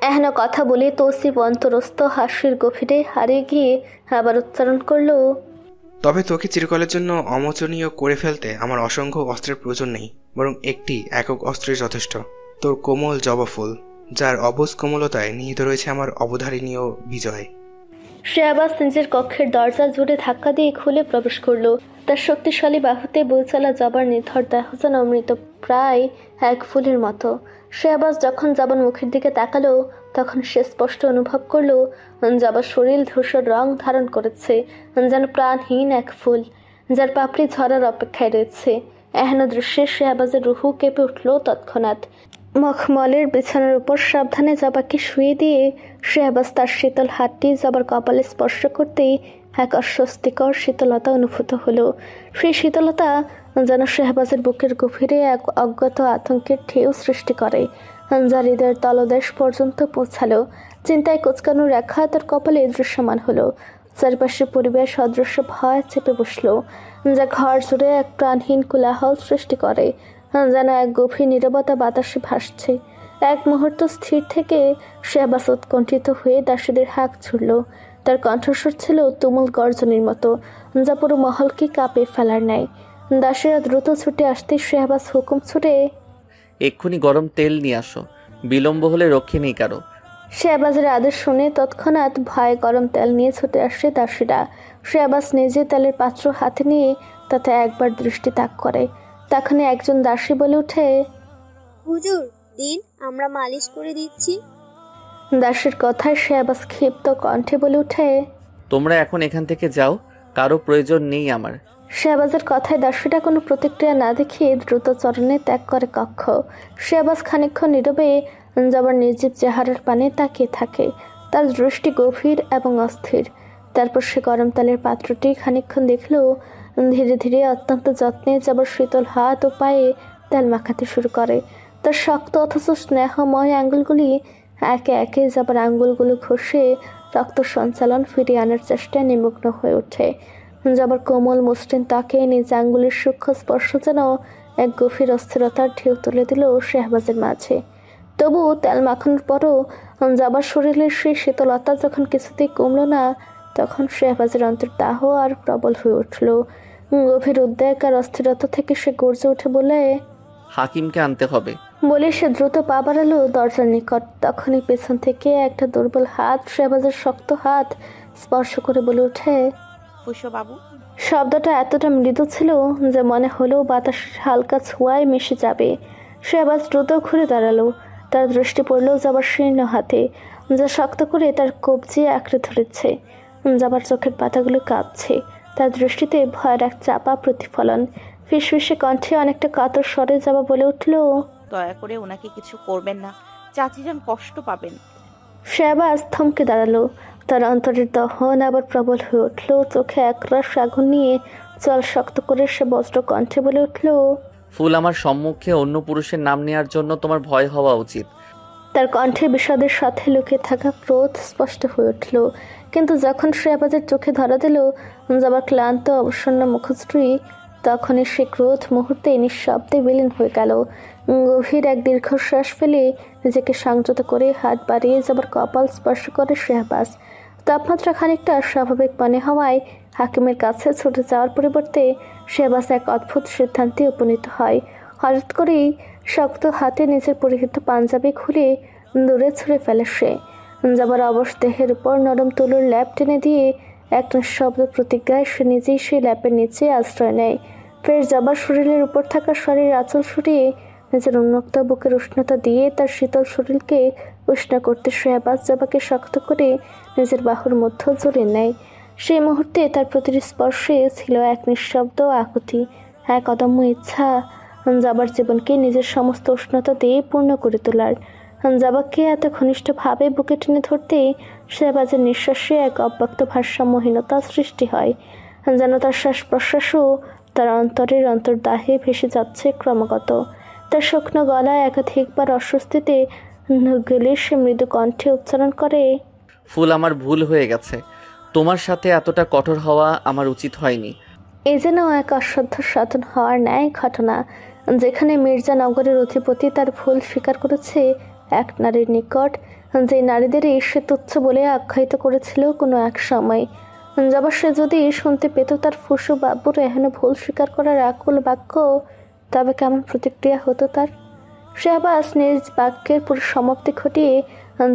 এহেন কথা বলে তৌসিফ অন্তরস্থ হাসির গভীরে হারিয়ে গিয়ে আবার উচ্চারণ করলো, তবে তোকে চিরকালের জন্য অমোচনীয় করে ফেলতে আমার অসংখ্য অস্ত্রের প্রয়োজন নেই, বরং একটি একক অস্ত্রই যথেষ্ট। তোর কোমল জবা ফুল, যার অবুঝ কোমলতায় নিহিত রয়েছে আমার অবধারণীয় বিজয়। শাহবাজ নিজের কক্ষের দরজা জুড়ে ধাক্কা দিয়ে খুলে প্রবেশ করলো। তার শক্তিশালী বাহুতে বয়ে চলা জবার নিথর দেহ যেন অমৃত প্রায় এক ফুলের মতো। শাহবাজ যখন জবার মুখের দিকে তাকালো তখন সে স্পষ্ট অনুভব করলো জবার শরীর ধূসর রং ধারণ করেছে, যেন প্রাণহীন এক ফুল যার পাপড়ি ঝরার অপেক্ষায় রয়েছে। এহেন দৃশ্যে শাহবাজের রুহু কেঁপে উঠল তৎক্ষণাৎ। মখমলের বিছানার উপর সাবধানে জবাকে শুয়ে দিয়ে শাহবাজ তার শীতল হাতটি জবার কপালে স্পর্শ করতেই এক অস্বস্তিকর শীতলতা অনুভূত হলো। সেই শীতলতা যেন শাহবাজের বুকের গভীরে এক অজ্ঞাত আতঙ্কের ঢেউ সৃষ্টি করে, যা হৃদয়ের তলদেশ পর্যন্ত পৌঁছালো। চিন্তায় কোচকানো রেখা তার কপালে দৃশ্যমান হলো। চারপাশের পরিবেশ অদৃশ্য ভয় চেপে বসলো, যা ঘর জুড়ে এক প্রাণহীন কোলাহল সৃষ্টি করে, যেন এক গভীর নীরবতা বাতাসে ভাসছে। এক মুহূর্ত স্থির থেকে শাহবাজ উৎকণ্ঠিত হয়ে দাসীদের হাঁক ছুড়ল। তার কণ্ঠস্বর ছিল তুমুল গর্জনের মতো, যা পুরো মহলকে কাঁপিয়ে ফেলার ন্যায়। দাসীরা দ্রুত ছুটে আসতে শাহবাজ হুকুম ছুটে, এক্ষুনি গরম তেল নিয়ে আসো, বিলম্ব হলে রক্ষে নেই কারো। শাহবাজের আদেশ শুনে তৎক্ষণাৎ ভয়ে গরম তেল নিয়ে ছুটে আসে দাসীরা। শাহবাজ নিজে তেলের পাত্র হাতে নিয়ে তাতে একবার দৃষ্টি তাক করে। তখনই একজন দাসী বলে ওঠে, হুজুর দিন, আমরা মালিশ করে দিচ্ছি। দাসীর কথায় শাহবাজ ক্ষিপ্ত কণ্ঠে বলে ওঠে, তোমরা এখন এখান থেকে যাও, কারো প্রয়োজন নেই আমার। শাহবাজের কথায় দাসীটা কোনো প্রতিক্রিয়া না দেখিয়ে দ্রুত চরণে ত্যাগ করে কক্ষ। শাহবাজ খানিকক্ষণ নীরবে জবার নির্জীব চেহারার পানে তাকিয়ে থাকে। তার দৃষ্টি গভীর এবং অস্থির। তারপর সে গরম তেলের পাত্রটি খানিকক্ষণ দেখল। ধীরে ধীরে অত্যন্ত যত্নে জবার শীতল হাত ও পায়ে তেল মাখাতে শুরু করে। তার শক্ত অথচ স্নেহময় আঙ্গুলগুলি একে একে জবার আঙ্গুলগুলো ঘষে রক্ত সঞ্চালন ফিরিয়ে আনার চেষ্টায় নিমগ্ন হয়ে ওঠে। জবার কোমল মসৃণ ত্বকে নিজ আঙ্গুলের সূক্ষ্ম স্পর্শ যেন এক গভীর অস্থিরতার ঢেউ তুলে দিল শাহবাজের মাঝে। তবু তেল মাখানোর পরও জবার শরীরের সেই শীতলতা যখন কিছুতেই কমল না, তখন শাহবাজের অন্তর্দাহ আর প্রবল হয়ে উঠল। গভীর উদ্বেগ আর অস্থিরতা থেকে সে গর্জে উঠে বলে, হাকিমকে আনতে হবে। বলে সে দ্রুত পা বাড়ালো দরজার নিকট। তখনই পেছন থেকে একটা দুর্বল হাত শাহবাজের শক্ত হাত স্পর্শ করে বলে ওঠে, বাবু। শব্দটা এতটা মৃদু ছিল যে মনে হলো বাতাসের হালকা ছোঁয়ায় মিশে যাবে। শাহবাজ দ্রুত ঘুরে দাঁড়ালো। তার দৃষ্টি পড়ল জবার শীর্ণ হাতে, যা শক্ত করে তার কবজি আঁকড়ে ধরেছে। জবার চোখের পাতাগুলো কাঁপছে। তার দৃষ্টিতে ভয়ের এক চাপা প্রতিফলন। ফিসফিসে কণ্ঠে অনেকটা কাতর স্বরে জবা বলে উঠল, দয়া করে ওনাকে কিছু করবেন না, চাচিজান কষ্ট পাবেন। শাহবাজ থমকে দাঁড়ালো। তার অন্তরের দহন আবার প্রবল হয়ে উঠল। চোখে একরাশ আগুন নিয়ে জল শক্ত করে সে বজ্র কণ্ঠে বলে উঠল, ফুল, আমার সম্মুখে অন্য পুরুষের নাম নেওয়ার জন্য তোমার ভয় হওয়া উচিত। তার কণ্ঠে বিষাদের সাথে লুকিয়ে থাকা ক্রোধ স্পষ্ট হয়ে উঠল। কিন্তু যখন শাহবাজের চোখে ধরা দিল জবার ক্লান্ত অবসন্ন মুখশ্রী, তখনই সে ক্রোধ মুহূর্তে নিঃশব্দে বিলীন হয়ে গেল। গভীর এক দীর্ঘশ্বাস ফেলে নিজেকে সংযত করে হাত বাড়িয়ে জবার কপাল স্পর্শ করে শাহবাজ। তাপমাত্রা খানিকটা স্বাভাবিক মনে হওয়ায় হাকিমের কাছে ছুটে যাওয়ার পরিবর্তে শাহবাজ এক অদ্ভুত সিদ্ধান্তে উপনীত হয়। হঠাৎ করেই শক্ত হাতে নিজের পরিহিত পাঞ্জাবি খুলে দূরে ছুঁড়ে ফেলে সে। জবার অবশ দেহের উপর নরম তুলোর ল্যাপ টেনে দিয়ে এক নিঃশব্দ প্রতিজ্ঞায় সে নিজেই সেই ল্যাপের নিচে আশ্রয় নেয়। ফের জবার শরীরের উপর থাকা শরীর আঁচল সরিয়ে নিজের উন্মুক্ত বুকের উষ্ণতা দিয়ে তার শীতল শরীরকে উষ্ণ করতে শাহবাজ জবাকে শক্ত করে নিজের বাহুর মধ্যে জড়িয়ে নেয়। সেই মুহূর্তে তার প্রতিটি স্পর্শে ছিল এক নিঃশব্দ আকুতি, এক অদম্য ইচ্ছা জবার জীবনকে নিজের সমস্ত উষ্ণতা দিয়ে পূর্ণ করে তোলার। জবাকে এত ঘনিষ্ঠভাবে বুকে টেনে ধরতে শাহবাজের নিঃশ্বাসে এক অব্যক্ত ভারসাম্যহীনতা সৃষ্টি হয়, যেন তার শ্বাস প্রশ্বাসও তার অন্তরের অন্তর্দাহে ভেসে যাচ্ছে ক্রমাগত। তার শুকনো গলায় একাধিকবার অস্বস্তিতে গেলে সে মৃদু কণ্ঠে উচ্চারণ করে, ফুল, আমার ভুল হয়ে গেছে, তোমার সাথে এতটা কঠোর হওয়া আমার উচিত হয়নি। এ যেন এক অসাধ্য সাধন হওয়ার ন্যায় ঘটনা, যেখানে মির্জা নগরের অধিপতি তার ভুল স্বীকার করেছে এক নারীর নিকট, যে নারীদেরই সে তুচ্ছ বলে আখ্যায়িত করেছিল কোনো এক সময়। জবা সে যদি শুনতে পেত তার ফুসু বাবুর এহেন ভুল স্বীকার করার আকুল বাক্য, তবে কেমন প্রতিক্রিয়া হতো তার। শাহবাজ নিজ বাক্যের পুরো সমাপ্তি ঘটিয়ে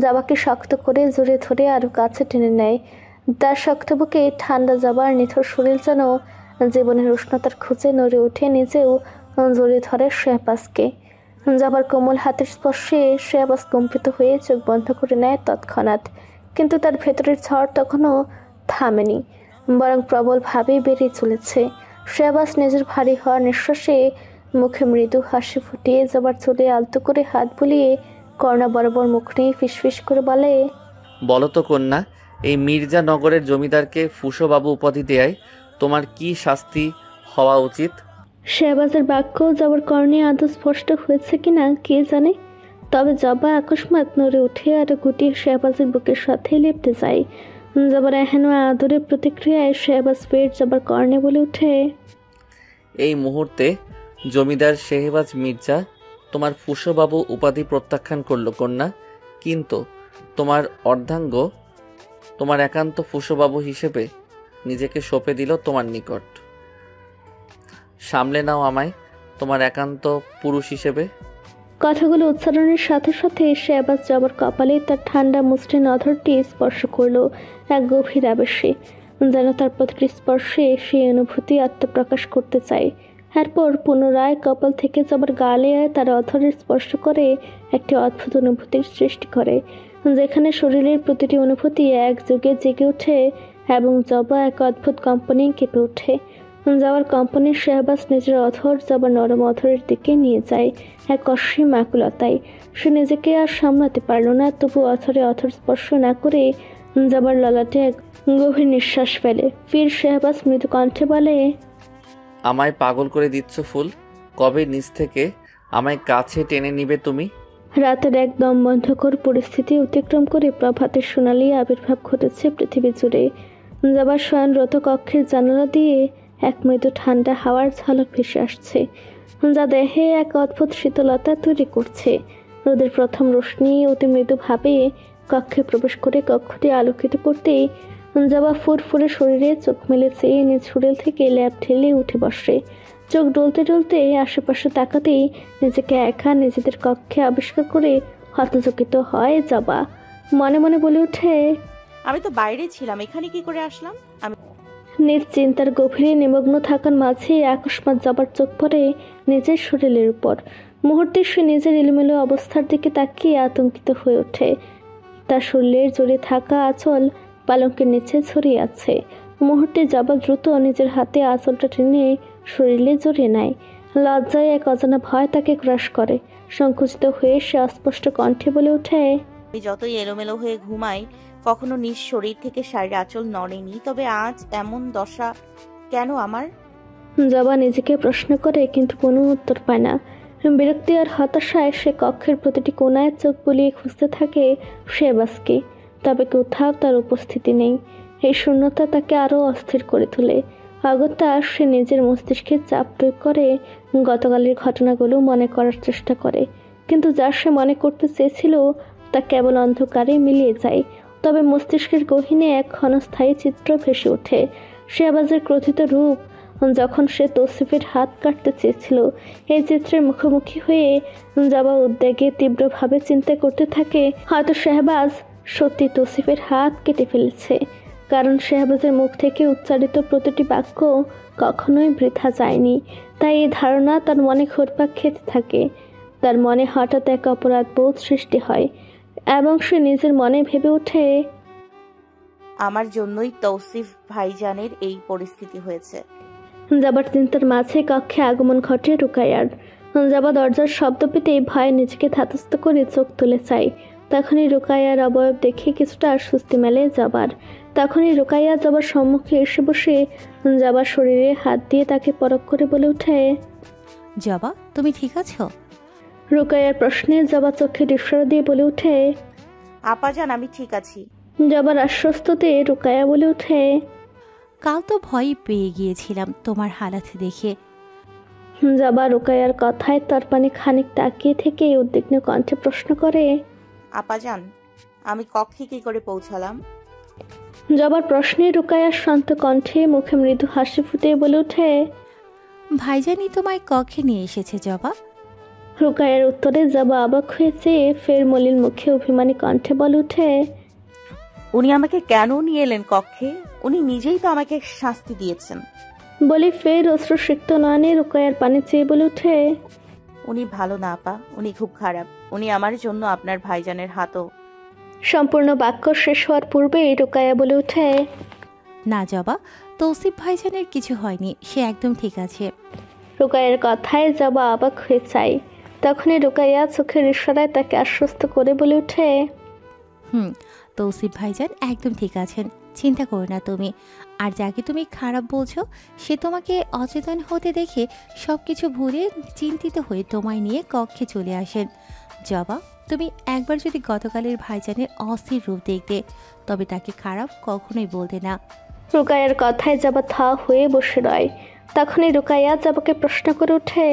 জবাকে শক্ত করে জোরে ধরে আরো কাছে টেনে নেয়। তার শক্ত বুকে ঠান্ডা জবার নিথর শরীর যেন জীবনের উষ্ণতার খুঁজে নড়ে উঠে নিজেও জোরে ধরে শাহবাজকে। জবার কোমল হাতের স্পর্শে শাহবাজ কম্পিত হয়ে চোখ বন্ধ করে নেয় তৎক্ষণাৎ, কিন্তু তার ভেতরের ঝড় তখনও থামেনি, বরং প্রবলভাবে বেড়ে চলেছে। শাহবাজ নিজের ভারী হওয়া নিঃশ্বাসে মুখে মৃদু হাসি ফুটিয়ে জবার চুলে আলতো করে হাত বুলিয়ে কর্ণা বরাবর মুখ নিয়ে ফিসফিস করে বলে, বলো তো কন্যা, এই মির্জা নগরের জমিদারকে ফুসোবাবু উপাধি দেয় তোমার কি শাস্তি হওয়া উচিত? শাহবাজের বাক্য জবার কর্ণে আদৌ স্পষ্ট হয়েছে কিনা কে জানে, তবে জবা আকস্মাৎ নড়ে উঠে আর গুটিয়ে শাহবাজের বুকের সাথে লেপটে যায়। জবার এহেন আদরের প্রতিক্রিয়ায় শাহবাজ ফের জবার কর্ণে বলে উঠে, এই মুহূর্তে জমিদার শেহবাজ মির্জা তোমার ফুসোবাবু উপাধি প্রত্যাখ্যান করলো কন্যা, কিন্তু তোমার অর্ধাঙ্গ তোমার একান্ত ফুসোবাবু হিসেবে নিজেকে সঁপে দিল তোমার নিকট। সামলে নাও আমায় তোমার একান্ত পুরুষ হিসেবে। কথাগুলো উচ্চারণের সাথে সাথে শাহবাজ জবার কপালে তার ঠান্ডা মসৃণ অধরটি স্পর্শ করলো এক গভীর আবেশে, যেন তার প্রতিটি স্পর্শে সেই অনুভূতি আত্মপ্রকাশ করতে চায়। এরপর পুনরায় কপাল থেকে জবার গালে তার অধরের স্পর্শ করে একটি অদ্ভুত অনুভূতির সৃষ্টি করে, যেখানে শরীরের প্রতিটি অনুভূতি একযোগে জেগে ওঠে এবং জবা এক অদ্ভুত কম্পনে কেঁপে ওঠে। যাওয়ার কম্পনের শাহবাজ নিজের অধর জবার নরম অধরের দিকে নিয়ে যায় এক অসীম আকুলতায়। সে নিজেকে আর সামলাতে পারল না, তবু অধরে অধর স্পর্শ না করে জবার ললাটে এক গভীর নিঃশ্বাস ফেলে। ফির শাহবাজ মৃদু কণ্ঠে বলে, আমায় পাগল করে দিচ্ছ ফুল, কবে নিচ থেকে আমায় কাছে টেনে নিবে তুমি? রাতের একদম বন্ধকর পরিস্থিতি অতিক্রম করে প্রভাতের সোনালি আবির্ভাব ঘটেছে পৃথিবী জুড়ে। যাবার শয়নরত কক্ষের জানালা দিয়ে এক মৃদু ঠান্ডা হাওয়ার ঝলক ভেসে আসছে, যা দেহে এক অদ্ভুত শীতলতা তৈরি করছে। রোদের প্রথম রোশনি অতি মৃদুভাবে কক্ষে প্রবেশ করে কক্ষটি আলোকিত করতেই জবা ফুরফুরে শরীরে চোখ মেলেছে, নিজ শরীর থেকে ল্যাপ ঠেলে উঠে বসে। চোখ ডলতে ডলতে আশেপাশে তাকাতেই নিজেকে একা নিজেদের কক্ষে আবিষ্কার করে হতচকিত হয় জবা। মনে মনে বলে ওঠে, আমি তো বাইরে ছিলাম, এখানে কি করে আসলাম? আমি নিজ চিন্তার গভীরে নিমগ্ন থাকার মাঝে আকস্মাৎ জবার চোখ পড়ে নিজের শরীরের উপর। মুহূর্তে সে নিজের এলোমেলো অবস্থার দিকে তাকিয়ে আতঙ্কিত হয়ে ওঠে। তার শরীরের জড়ে থাকা আঁচল পালঙ্কের নিচে ছড়িয়ে আছে। মুহূর্তে জবা দ্রুত নিজের হাতে আঁচলটা টেনে শরীরে জড়িয়ে নেয়। লজ্জায় এক অজানা ভয় তাকে গ্রাস করে। সংকুচিত হয়ে সে অস্পষ্ট কণ্ঠে বলে ওঠে, আমি যতই এলোমেলো হয়ে ঘুমাই, কখনো নিজ শরীর থেকে শাড়ির আঁচল নড়েনি, তবে আজ এমন দশা কেন আমার? জবা নিজেকে প্রশ্ন করে, কিন্তু কোনো উত্তর পায় না। বিরক্তি আর হতাশায় সে কক্ষের প্রতিটি কোণায় চোখ বুলিয়ে খুঁজতে থাকে শাহবাজকে, তবে কোথাও তার উপস্থিতি নেই। এই শূন্যতা তাকে আরও অস্থির করে তোলে। অগত্যা সে নিজের মস্তিষ্কে চাপ প্রয়োগ করে গতকালের ঘটনাগুলো মনে করার চেষ্টা করে, কিন্তু যা সে মনে করতে চেয়েছিল তা কেবল অন্ধকারে মিলিয়ে যায়। তবে মস্তিষ্কের গহীনে এক ক্ষণস্থায়ী চিত্র ভেসে ওঠে। শাহবাজের ক্রোধিত রূপ যখন সে তৌসিফের হাত কাটতে চেয়েছিল। এই চিত্রের মুখোমুখি হয়ে জবা উদ্বেগে তীব্রভাবে চিন্তা করতে থাকে, হয়তো শাহবাজ সত্যি তৌসিফের হাত কেটে ফেলেছে, কারণ শাহবাজের মুখ থেকে উচ্চারিত প্রতিটি বাক্য কখনোই বৃথা যায়নি। তাই এই ধারণা তার মনে ঘুরপাক খেতে থাকে। তার মনে হঠাৎ এক অপরাধ বোধ সৃষ্টি হয় এবং সে নিজের মনে ভেবে ওঠে, আমার জন্যই তৌসিফ ভাইজানের এই পরিস্থিতি হয়েছে। যাবার চিন্তার মাঝে কক্ষে আগমন ঘটে রুকাইয়ার। যাবা দরজার শব্দ পেতেই ভয়ে নিজেকে ধাতস্থ করে চোখ তুলে চায়। তখনই রুকাইয়ার অবয়ব দেখে কিছুটা স্বস্তি মেলে যাবার। তখনই রুকাইয়া যাবার সম্মুখে এসে বসে যাবার শরীরে হাত দিয়ে তাকে পরখ করে বলে ওঠে, জবা, তুমি ঠিক আছো? রুকাইয়ার প্রশ্নে জবা চোখের ইশারা দিয়ে বলে ওঠে, আপাজান, আমি ঠিক আছি। জবার আশ্বস্ততে রুকাইয়া বলে ওঠে, কাল তো ভয় পেয়ে গিয়েছিলাম তোমার হালাত দেখে। জবা রুকাইয়ার কথায় তরপানি খানিক তাকিয়ে থেকে উদ্বিগ্ন কণ্ঠে প্রশ্ন করে, আপাজান, আমি কক্ষে কি করে পৌঁছালাম? জবার প্রশ্নে রুকাইয়ার শান্ত কণ্ঠে মুখে মৃদু হাসি ফুটে বলে ওঠে, ভাইজানই তোমায় কক্ষে নিয়ে এসেছে জবা। রুকাইয়ার উত্তরে জবা অবাক হয়েছে, ফের মলিন মুখে অভিমানী কণ্ঠে বলে ওঠে, উনি আমাকে কেন নিয়ে এলেন কক্ষে? উনি নিজেই তো আমাকে শাস্তি দিয়েছেন। বলে ফের অশ্রুসিক্ত নয়নে রুকাইয়ার পানি চেয়ে বলে ওঠে, উনি ভালো না আপা, উনি খুব খারাপ। উনি আমার জন্য আপনার ভাইজানের হাতও। সম্পূর্ণ বাক্য শেষ হওয়ার পূর্বেই রুকাইয়া বলে ওঠে, না জবা, তৌসিফ ভাইজানের কিছু হয়নি, সে একদম ঠিক আছে। রুকাইয়ার কথায় জবা অবাক হয়ে চায়। তখনই রুকাইয়া চোখের ইশারায় তাকে আশ্বস্ত করে বলে ওঠে, তৌসিফ ভাইজান একদম ঠিক আছেন, চিন্তা করো না তুমি। আর যাকে তুমি খারাপ বলছো সে তোমাকে অচেতন হতে দেখে সব কিছু ভুলে চিন্তিত হয়ে তোমায় নিয়ে কক্ষে চলে আসেন। জবা, তুমি একবার যদি গতকালের ভাইজানের অস্থির রূপ দেখতে, তবে তাকে খারাপ কখনোই বলতে না। রুকাইয়ার কথায় জবা থা হয়ে বসে রয়। তখনই রুকাইয়া জবাকে প্রশ্ন করে ওঠে,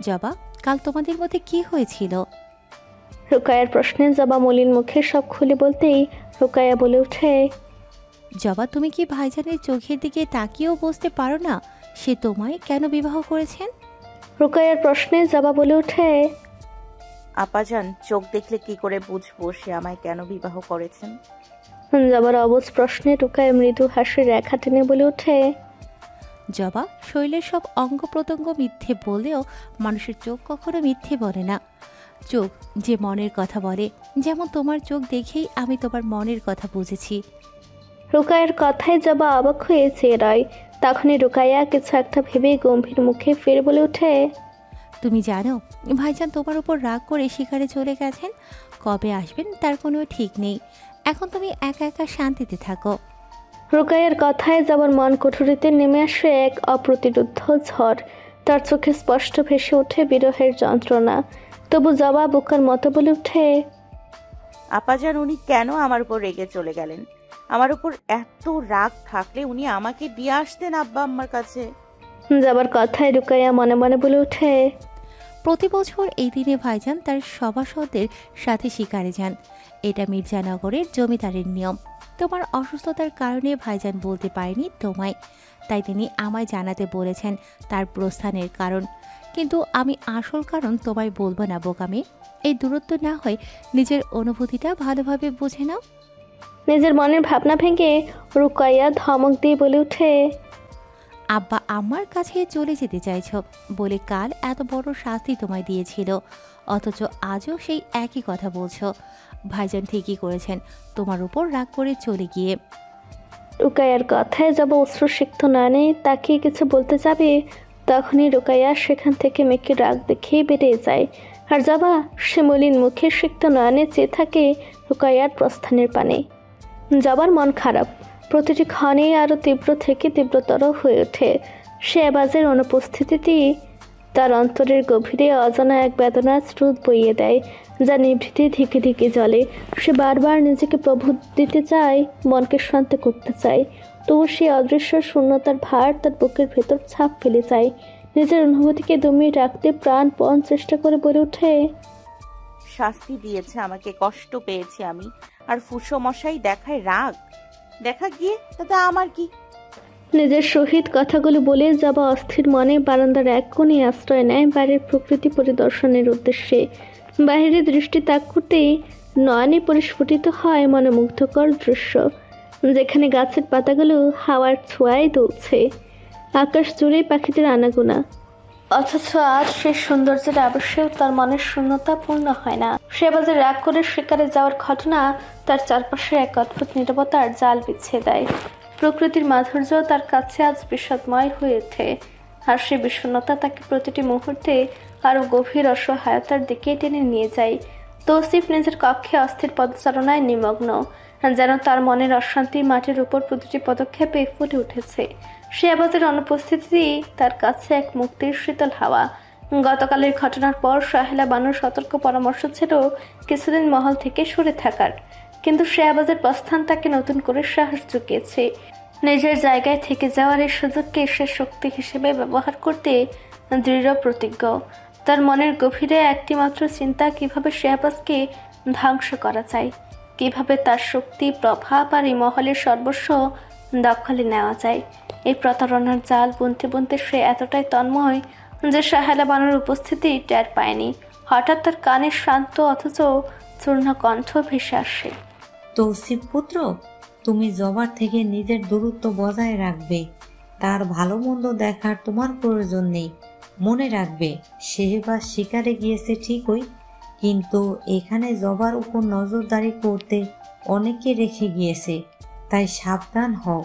জবা, কাল তোমাদের মধ্যে কি হয়েছিল? রুকাইয়ার প্রশ্নে জবা মলিন মুখে সব খুলে বলতেই রুকাইয়া বলে ওঠে, জবা, তুমি কি ভাইজানের চোখের দিকে তাকিয়েও বুঝতে পারো না সে তোমায় কেন বিবাহ করেছেন? রুকাইয়ার প্রশ্নে জবা বলে ওঠে, আপাজান, চোখ দেখলে কি করে বুঝবো সে আমায় কেন বিবাহ করেছেন? জবার অবুঝ প্রশ্নে রুকাইয়া মৃদু হাসির রেখা টেনে বলে ওঠে, জবা, শরীরের সব অঙ্গ প্রত্যঙ্গ মিথ্যে বলেও মানুষের চোখ কখনো মিথ্যে বলে না। চোখ যে মনের কথা বলে, যেমন তোমার চোখ দেখেই আমি তোমার মনের কথা বুঝেছি। রুকাইয়ার কথায় জবা অবাক হয়ে চেয়ে রয়। তখনই রুকাইয়া কিছু একটা ভেবে গম্ভীর মুখে ফিরে বলে ওঠে, তুমি জানো ভাইজান তোমার উপর রাগ করে শিকারে চলে গেছেন, কবে আসবেন তার কোনো ঠিক নেই। এখন তুমি একা একা শান্তিতে থাকো। রুকাইয়ার কথায় জবার মন কুঠুরিতে নেমে আসে এক অপ্রতিরোধ্য ঝড়। তার চোখে স্পষ্ট ভেসে ওঠে বিরহের যন্ত্রণা। তবু জবা বোকার মতো বলে ওঠে, আপাজান, উনি কেন আমার উপর রেগে চলে গেলেন? আমার উপর এত রাগ থাকলে উনি আমাকে দিয়ে আসতেন আব্বা আম্মার কাছে। জবার কথায় রুকাইয়া মনে মনে বলে ওঠে, প্রতি বছর এই দিনে ভাইজান তার সভাসদের সাথে শিকারে যান। এটা মির্জানগরের জমিদারের নিয়ম। তোমার অসুস্থতার কারণে ভাইজান বলতে পারেনি তোমায়, তাই তিনি আমায় জানাতে বলেছেন তার প্রস্থানের কারণ। কিন্তু আমি আসল কারণ তোমায় বলবো না বোকামে। এই দূরত্ব না হয় নিজের অনুভূতিটা ভালোভাবে বুঝে নাও। নিজের মনের ভাবনা ভেঙে রুকাইয়া ধমক দিয়ে বলে ওঠে, আব্বা আমার কাছে চলে যেতে চাইছ বলে কাল এত বড় শাস্তি তোমায় দিয়েছিল, অথচ আজও সেই একই কথা বলছো। ভাইজান ঠিকই করেছেন তোমার উপর রাগ করে চলে গিয়ে। রুকাইয়ার কথায় যাব অশ্রুসিক্ত না নেই তাকে কিছু বলতে যাবে, তখনই রুকাইয়া সেখান থেকে মেয়েকে রাগ দেখে বেরিয়ে যায়। আর যাবা সে মলিন মুখে সিক্ত নয়নে চেয়ে থাকে রুকাইয়ার প্রস্থানের পানে। যাবার মন খারাপ প্রতিটি ক্ষণে আরও তীব্র থেকে তীব্রতর হয়ে ওঠে। সে আবাজের অনুপস্থিতিতেই তার অন্তরের গভীরে অজানা এক বেদনার স্রোত বইয়ে দেয়, যা নিভৃতে ধিকে ধিকে জ্বলে। সে বারবার নিজেকে প্রবোধ দিতে চায়, মনকে শান্ত করতে চায়, তবু সে অদৃশ্য শূন্যতার ভার তার বুকের ভেতর ছাপ ফেলে যায়। নিজের অনুভূতিকে দমিয়ে রাখতে প্রাণপণ চেষ্টা করে বলে ওঠে, শাস্তি দিয়েছে আমাকে, কষ্ট পেয়েছি আমি, আর ফুসো মশাই দেখায় রাগ। দেখা গিয়ে তাতে আমার কি? নিজের সহিত কথাগুলো বলে যাবা অস্থির মনে বারান্দার এক কোণে আশ্রয় নেয় বাড়ির প্রকৃতি পরিদর্শনের উদ্দেশ্যে। বাহিরে দৃষ্টি তাক করতেই নয়নে পরিস্ফুটিত হয় মনোমুগ্ধকর দৃশ্য, যেখানে গাছের পাতাগুলো হাওয়ার ছোঁয়ায় দুলছে, আকাশ জুড়ে পাখিদের আনাগোনা। অথচ আজ সে সৌন্দর্যের আবশ্যেও তার মনের শূন্যতা পূর্ণ হয় না। সে বাজে রাগ করে শিকারে যাওয়ার ঘটনা তার চারপাশে এক অদ্ভুত নীরবতার জাল বিছিয়ে দেয়। প্রকৃতির মাধুর্য তার কাছে আজ বিষাদময় হয়ে ওঠে, আর সে বিষণ্ণতা তাকে প্রতিটি মুহূর্তে আরও গভীর অসহায়তার দিকে টেনে নিয়ে যায়। তৌসিফ নিজের কক্ষে অস্থির পদচারণায় নিমগ্ন, যেন তার মনের অশান্তি মাটির উপর প্রতিটি পদক্ষেপে ফুটে উঠেছে। সে আবাজের অনুপস্থিতি তার কাছে এক মুক্তির শীতল হাওয়া। গতকালের ঘটনার পর সাহেলা বানুর সতর্ক পরামর্শ ছিল কিছুদিন মহল থেকে সরে থাকার, কিন্তু সে আবাজের প্রস্থান তাকে নতুন করে সাহস জুগিয়েছে। নিজের জায়গায় থেকে যাওয়ার এই সুযোগকে সে শক্তি হিসেবে ব্যবহার করতে দৃঢ় প্রতিজ্ঞ। তার মনের গভীরে একটি মাত্র চিন্তা, কিভাবে শেহবাজকে ধ্বংস করা যায়, কিভাবে তার শক্তি, প্রভাব আর এই মহলের সর্বস্ব দখলে নেওয়া যায়। এই প্রতারণার জাল বুনতে বুনতে সে এতটাই তন্ময় যে সাহেলা বানুর উপস্থিতি টের পায়নি। হঠাৎ তার কানে শান্ত অথচ চূর্ণ কণ্ঠ ভেসে আসে। তৌসিফ পুত্র, তুমি জবার থেকে নিজের দূরত্ব বজায় রাখবে। তার ভালো মন্দ দেখার তোমার প্রয়োজন নেই। মনে রাখবে, শেহবাজ শিকারে গিয়েছে ঠিকই, কিন্তু এখানে জবার উপর নজরদারি করতে অনেকে রেখে গিয়েছে, তাই সাবধান হও।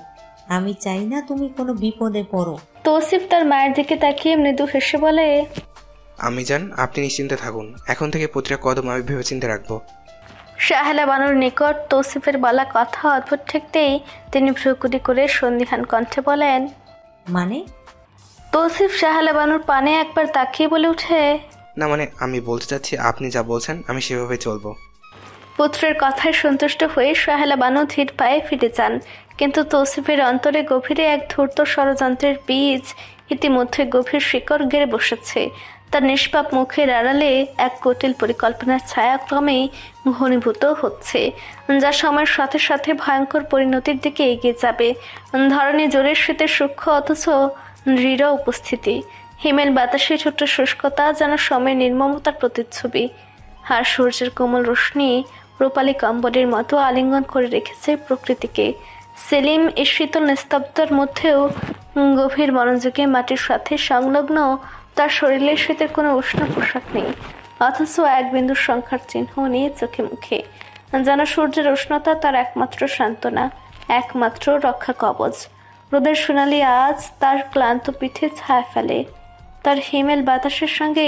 আমি চাই না তুমি কোনো বিপদে পড়ো। তৌসিফ তার মায়ের দিকে তাকিয়ে মৃদু হেসে বলে, আমি জান, আপনি নিশ্চিন্তে থাকুন। এখন থেকে প্রতিটা কদম আমি ভেবেচিন্তে রাখবো। সাহেলা বানুর নিকট তৌসিফের বলা কথা অদ্ভুত ঠেকতেই তিনি ভ্রুকুটি করে সন্দিহান কণ্ঠে বলেন, মানে? তৌসিফ সাহেলা বানুর পানে একবার তাকিয়ে বলে উঠে, না মানে আমি বলতে চাচ্ছি, আপনি যা বলছেন আমি সেভাবে চলবো। পুত্রের কথায় সন্তুষ্ট হয়ে সাহেলা বানু ধীর পায়ে ফিরে যান, কিন্তু তৌসিফের অন্তরে গভীরে এক ধূর্ত ষড়যন্ত্রের বীজ ইতিমধ্যে গভীর শিকড় গেড়ে বসেছে। তার নিষ্পাপ মুখের আড়ালে এক কুটিল পরিকল্পনার ছায়া ক্রমেই ঘনীভূত হচ্ছে, যা সময়ের সাথে সাথে ভয়ঙ্কর পরিণতির দিকে এগিয়ে যাবে। ধরনী জোরের শীতের সূক্ষ্ম অথচ দৃঢ় উপস্থিতি, হিমেল বাতাসে ছোট্ট শুষ্কতা যেন সময়ের নির্মমতার প্রতিচ্ছবি। আর সূর্যের কোমল রোশনি রূপালী কম্বলের মতো আলিঙ্গন করে রেখেছে প্রকৃতিকে। সেলিম এই শীতল নিস্তব্ধতার মধ্যেও গভীর মনোযোগে মাটির সাথে সংলগ্ন। তার শরীরে শীতের কোনো উষ্ণ পোশাক নেই, অথচ এক বিন্দুর সংখ্যার চিহ্ন নেই চোখে মুখে। যেন সূর্যের উষ্ণতা তার একমাত্র সান্ত্বনা, একমাত্র রক্ষা কবচ। রোদের সোনালি আজ তার ক্লান্ত পিঠে ছায়া ফেলে, তার হিমেল বাতাসের সঙ্গে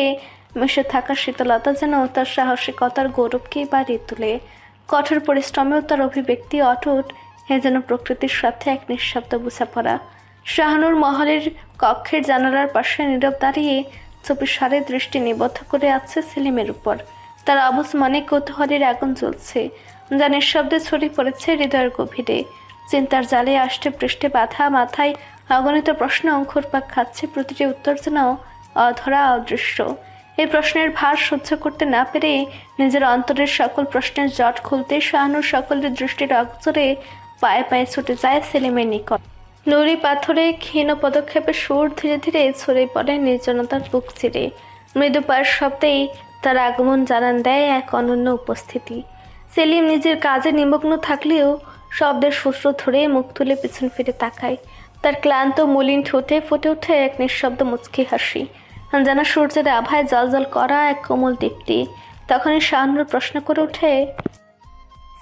মিশে থাকা শীতলতা যেন তার সাহসিকতার গৌরবকেই বাড়িয়ে তোলে। কঠোর পরিশ্রমেও তার অভিব্যক্তি অটুট, এ যেন প্রকৃতির সাথে এক নিঃশব্দ বোঝাপড়া। শাহানুর মহলের কক্ষের জানালার পাশে নীরব দাঁড়িয়ে চুপিসারে দৃষ্টি নিবদ্ধ করে আছে সেলিমের উপর। তার অবুঝ মনে কৌতূহলের আগুন জ্বলছে, যা নিঃশব্দে ছড়িয়ে পড়েছে হৃদয়ের গভীরে। চিন্তার জালে আষ্টে পৃষ্ঠে বাঁধা মাথায় অগণিত প্রশ্ন ঘুরপাক খাচ্ছে, প্রতিটি উত্তর যেন অধরা, অদৃশ্য। এই প্রশ্নের ভার সহ্য করতে না পেরে নিজের অন্তরের সকল প্রশ্নের জট খুলতে শাহানুর সকলের দৃষ্টির অগোচরে পায়ে পায়ে ছুটে যায় সেলিমের নিকট। নুড়ি পাথরে ক্ষীণ পদক্ষেপে সুর ধীরে ধীরে ছড়িয়ে পড়ে নির্জনতার বুক চিরে। মৃদু পায়ের শব্দেই তার আগমন জানান দেয় এক অনন্য উপস্থিতি। সেলিম নিজের কাজে নিমগ্ন থাকলেও শব্দের সূত্র ধরে মুখ তুলে পিছন ফিরে তাকায়। তার ক্লান্ত মলিন ঠোঁটে ফুটে ওঠে এক নিঃশব্দ মুচকি হাসি, যেন সূর্যের আভায় জলজল করা এক কোমল দীপ্তি। তখনই শাহানুর প্রশ্ন করে ওঠে,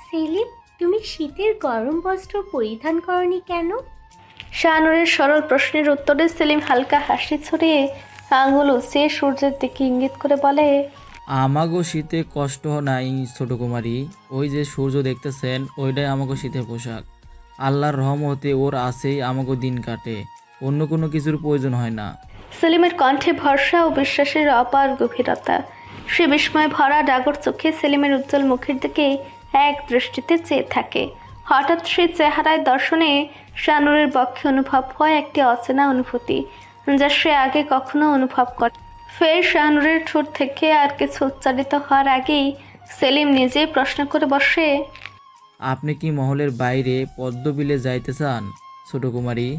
সেলিম, তুমি শীতের গরম বস্ত্র পরিধান করনি কেন? শাহানুরের সরল প্রশ্নের উত্তরে সেলিম হালকা হাসি ছড়িয়ে আঙুল উঁচিয়ে সূর্যের দিকে ইঙ্গিত করে বলে, আমাগো শীতে কষ্ট নাই ছোট কুমারী, ওই যে সূর্য দেখতেছেন ওইটাই আমাগো শীতের পোশাক। আল্লাহর রহমতে ওর আছেই আমাগো দিন কাটে, অন্য কোনো কিছুর প্রয়োজন হয় না। সেলিমের কণ্ঠে ভরসা ও বিশ্বাসের অপার গভীরতা। সে বিস্ময় ভরা ডাগর চোখে সেলিমের উজ্জ্বল মুখের দিকে এক দৃষ্টিতে চেয়ে থাকে। হঠাৎ সেই চেহারায় দর্শনে শাহানুরের পক্ষে অনুভব হয় একটি অচেনা অনুভূতি, যা সে আগে কখনো অনুভব করে। ফের শাহানুরের ঠোঁট থেকে আর কিছু উচ্চারিত হওয়ার আগেই সেলিম নিজেই প্রশ্ন করে বসে, আপনি কি মহলের বাইরে পদ্মবিলে যাইতে চান ছোট কুমারী?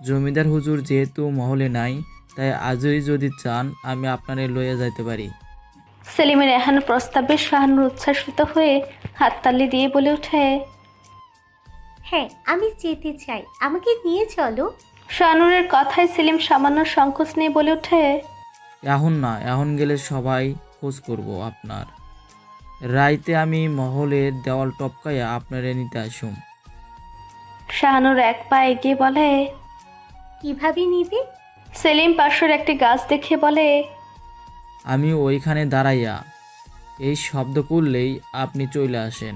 জমিদার হুজুর যেহেতু মহলে নাই, তাই আজই যদি চান আমি আপনারে লইয়া যাইতে পারি। সেলিমের এহেন প্রস্তাবে শাহানুর উচ্ছ্বাসিত হয়ে হাততালি দিয়ে বলে ওঠে, হ্যাঁ, আমি যেতে চাই, আমাকে নিয়ে চলো। শাহানুরের কথায় সেলিম সামান্য সংকোচ নিয়ে বলে ওঠে, এখন না, এখন গেলে সবাই খোঁজ করব আপনার। রাইতে আমি মহলের দেওয়াল টপকাইয়া আপনারে নিতে আসুম। শাহানুর এক পা এগিয়ে বলে, কিভাবে নিবে? সেলিম পাশের একটি গাছ দেখে বলে, আমি ওইখানে দাঁড়াইয়া এই শব্দ করলেই আপনি চলে আসেন।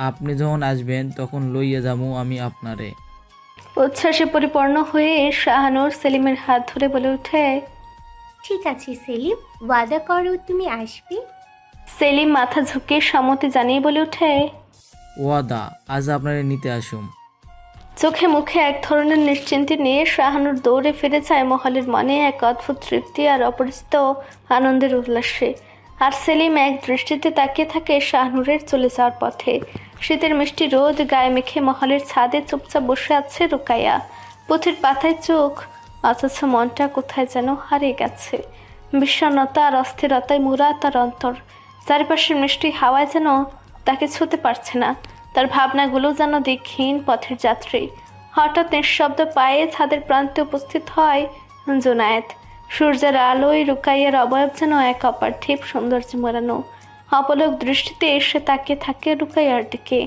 আপনি যখন আসবেন তখন লইয়া যাবো আমি আপনারে। উচ্ছ্বাসে পরিপূর্ণ হয়ে শাহানুর সেলিমের হাত ধরে বলে ওঠে, ঠিক আছে সেলিম, ওয়াদা করো তুমি আসবে। সেলিম মাথা ঝুঁকে সম্মতি জানিয়ে বলে ওঠে, ওয়াদা, আজ আপনারে নিতে আসুম। চোখে মুখে এক ধরনের নিশ্চিন্তি নিয়ে শাহানুর দৌড়ে ফিরে যায় মহলের মনে এক অদ্ভুত তৃপ্তি আর অপরিচিত আনন্দের উল্লাসে। আর সেলিম এক দৃষ্টিতে তাকিয়ে থাকে শাহানুরের চলে যাওয়ার পথে। শীতের মিষ্টি রোদ গায়ে মেখে মহলের ছাদে চুপচাপ বসে আছে রুকাইয়া, পুঁথির পাতায় চোখ, অথচ মনটা কোথায় যেন হারিয়ে গেছে। বিষণ্ণতা আর অস্থিরতায় মুরা তার অন্তর। চারিপাশের মিষ্টি হাওয়ায় যেন তাকে ছুঁতে পারছে না। তার ভাবনাগুলো যেন দিকহীন পথের যাত্রী। হঠাৎ নিঃশব্দ পায়ে ছাদের প্রান্তে উপস্থিত হয় জুনায়েদ। সূর্যের আলোয় রুকাইয়ার অবয়ব যেন এক অপার্থিব সৌন্দর্যে মোড়ানো। অপলক দৃষ্টিতে এসে তাকিয়ে থাকে রুকাইয়ার দিকে,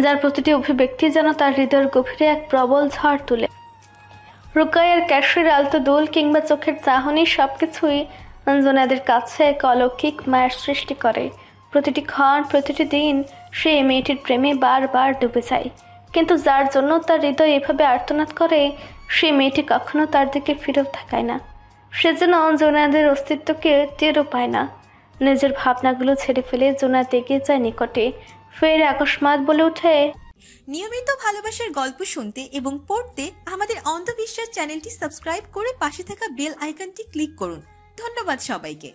যার প্রতিটি অভিব্যক্তি যেন তার হৃদয়ের গভীরে এক প্রবল ঝড় তুলে। রুকাইয়ার ক্যাশের আলতো দোল কিংবা চোখের চাহনি সবকিছুই জুনায়েদের কাছে এক অলৌকিক মায়ের সৃষ্টি করে। প্রতিটি ক্ষণ, প্রতিটি দিন সে মেয়েটির প্রেমে বারবার ডুবে যায়। কিন্তু যার জন্য তার হৃদয় এভাবে আর্তনাদ করে, সে মেয়েটি কখনো তার দিকে ফিরেও তাকায় না। সে যেন জুনায়েদের অস্তিত্বকে টেরও পায় না। নিজের ভাবনাগুলো ছেড়ে ফেলে জুনায়েদ এগিয়ে যায় নিকটে। ফের আকস্মাৎ বলে ওঠে, নিয়মিত ভালোবাসার গল্প শুনতে এবং পড়তে আমাদের অন্ধবিশ্বাস চ্যানেলটি সাবস্ক্রাইব করে পাশে থাকা বেল আইকনটি ক্লিক করুন। ধন্যবাদ সবাইকে।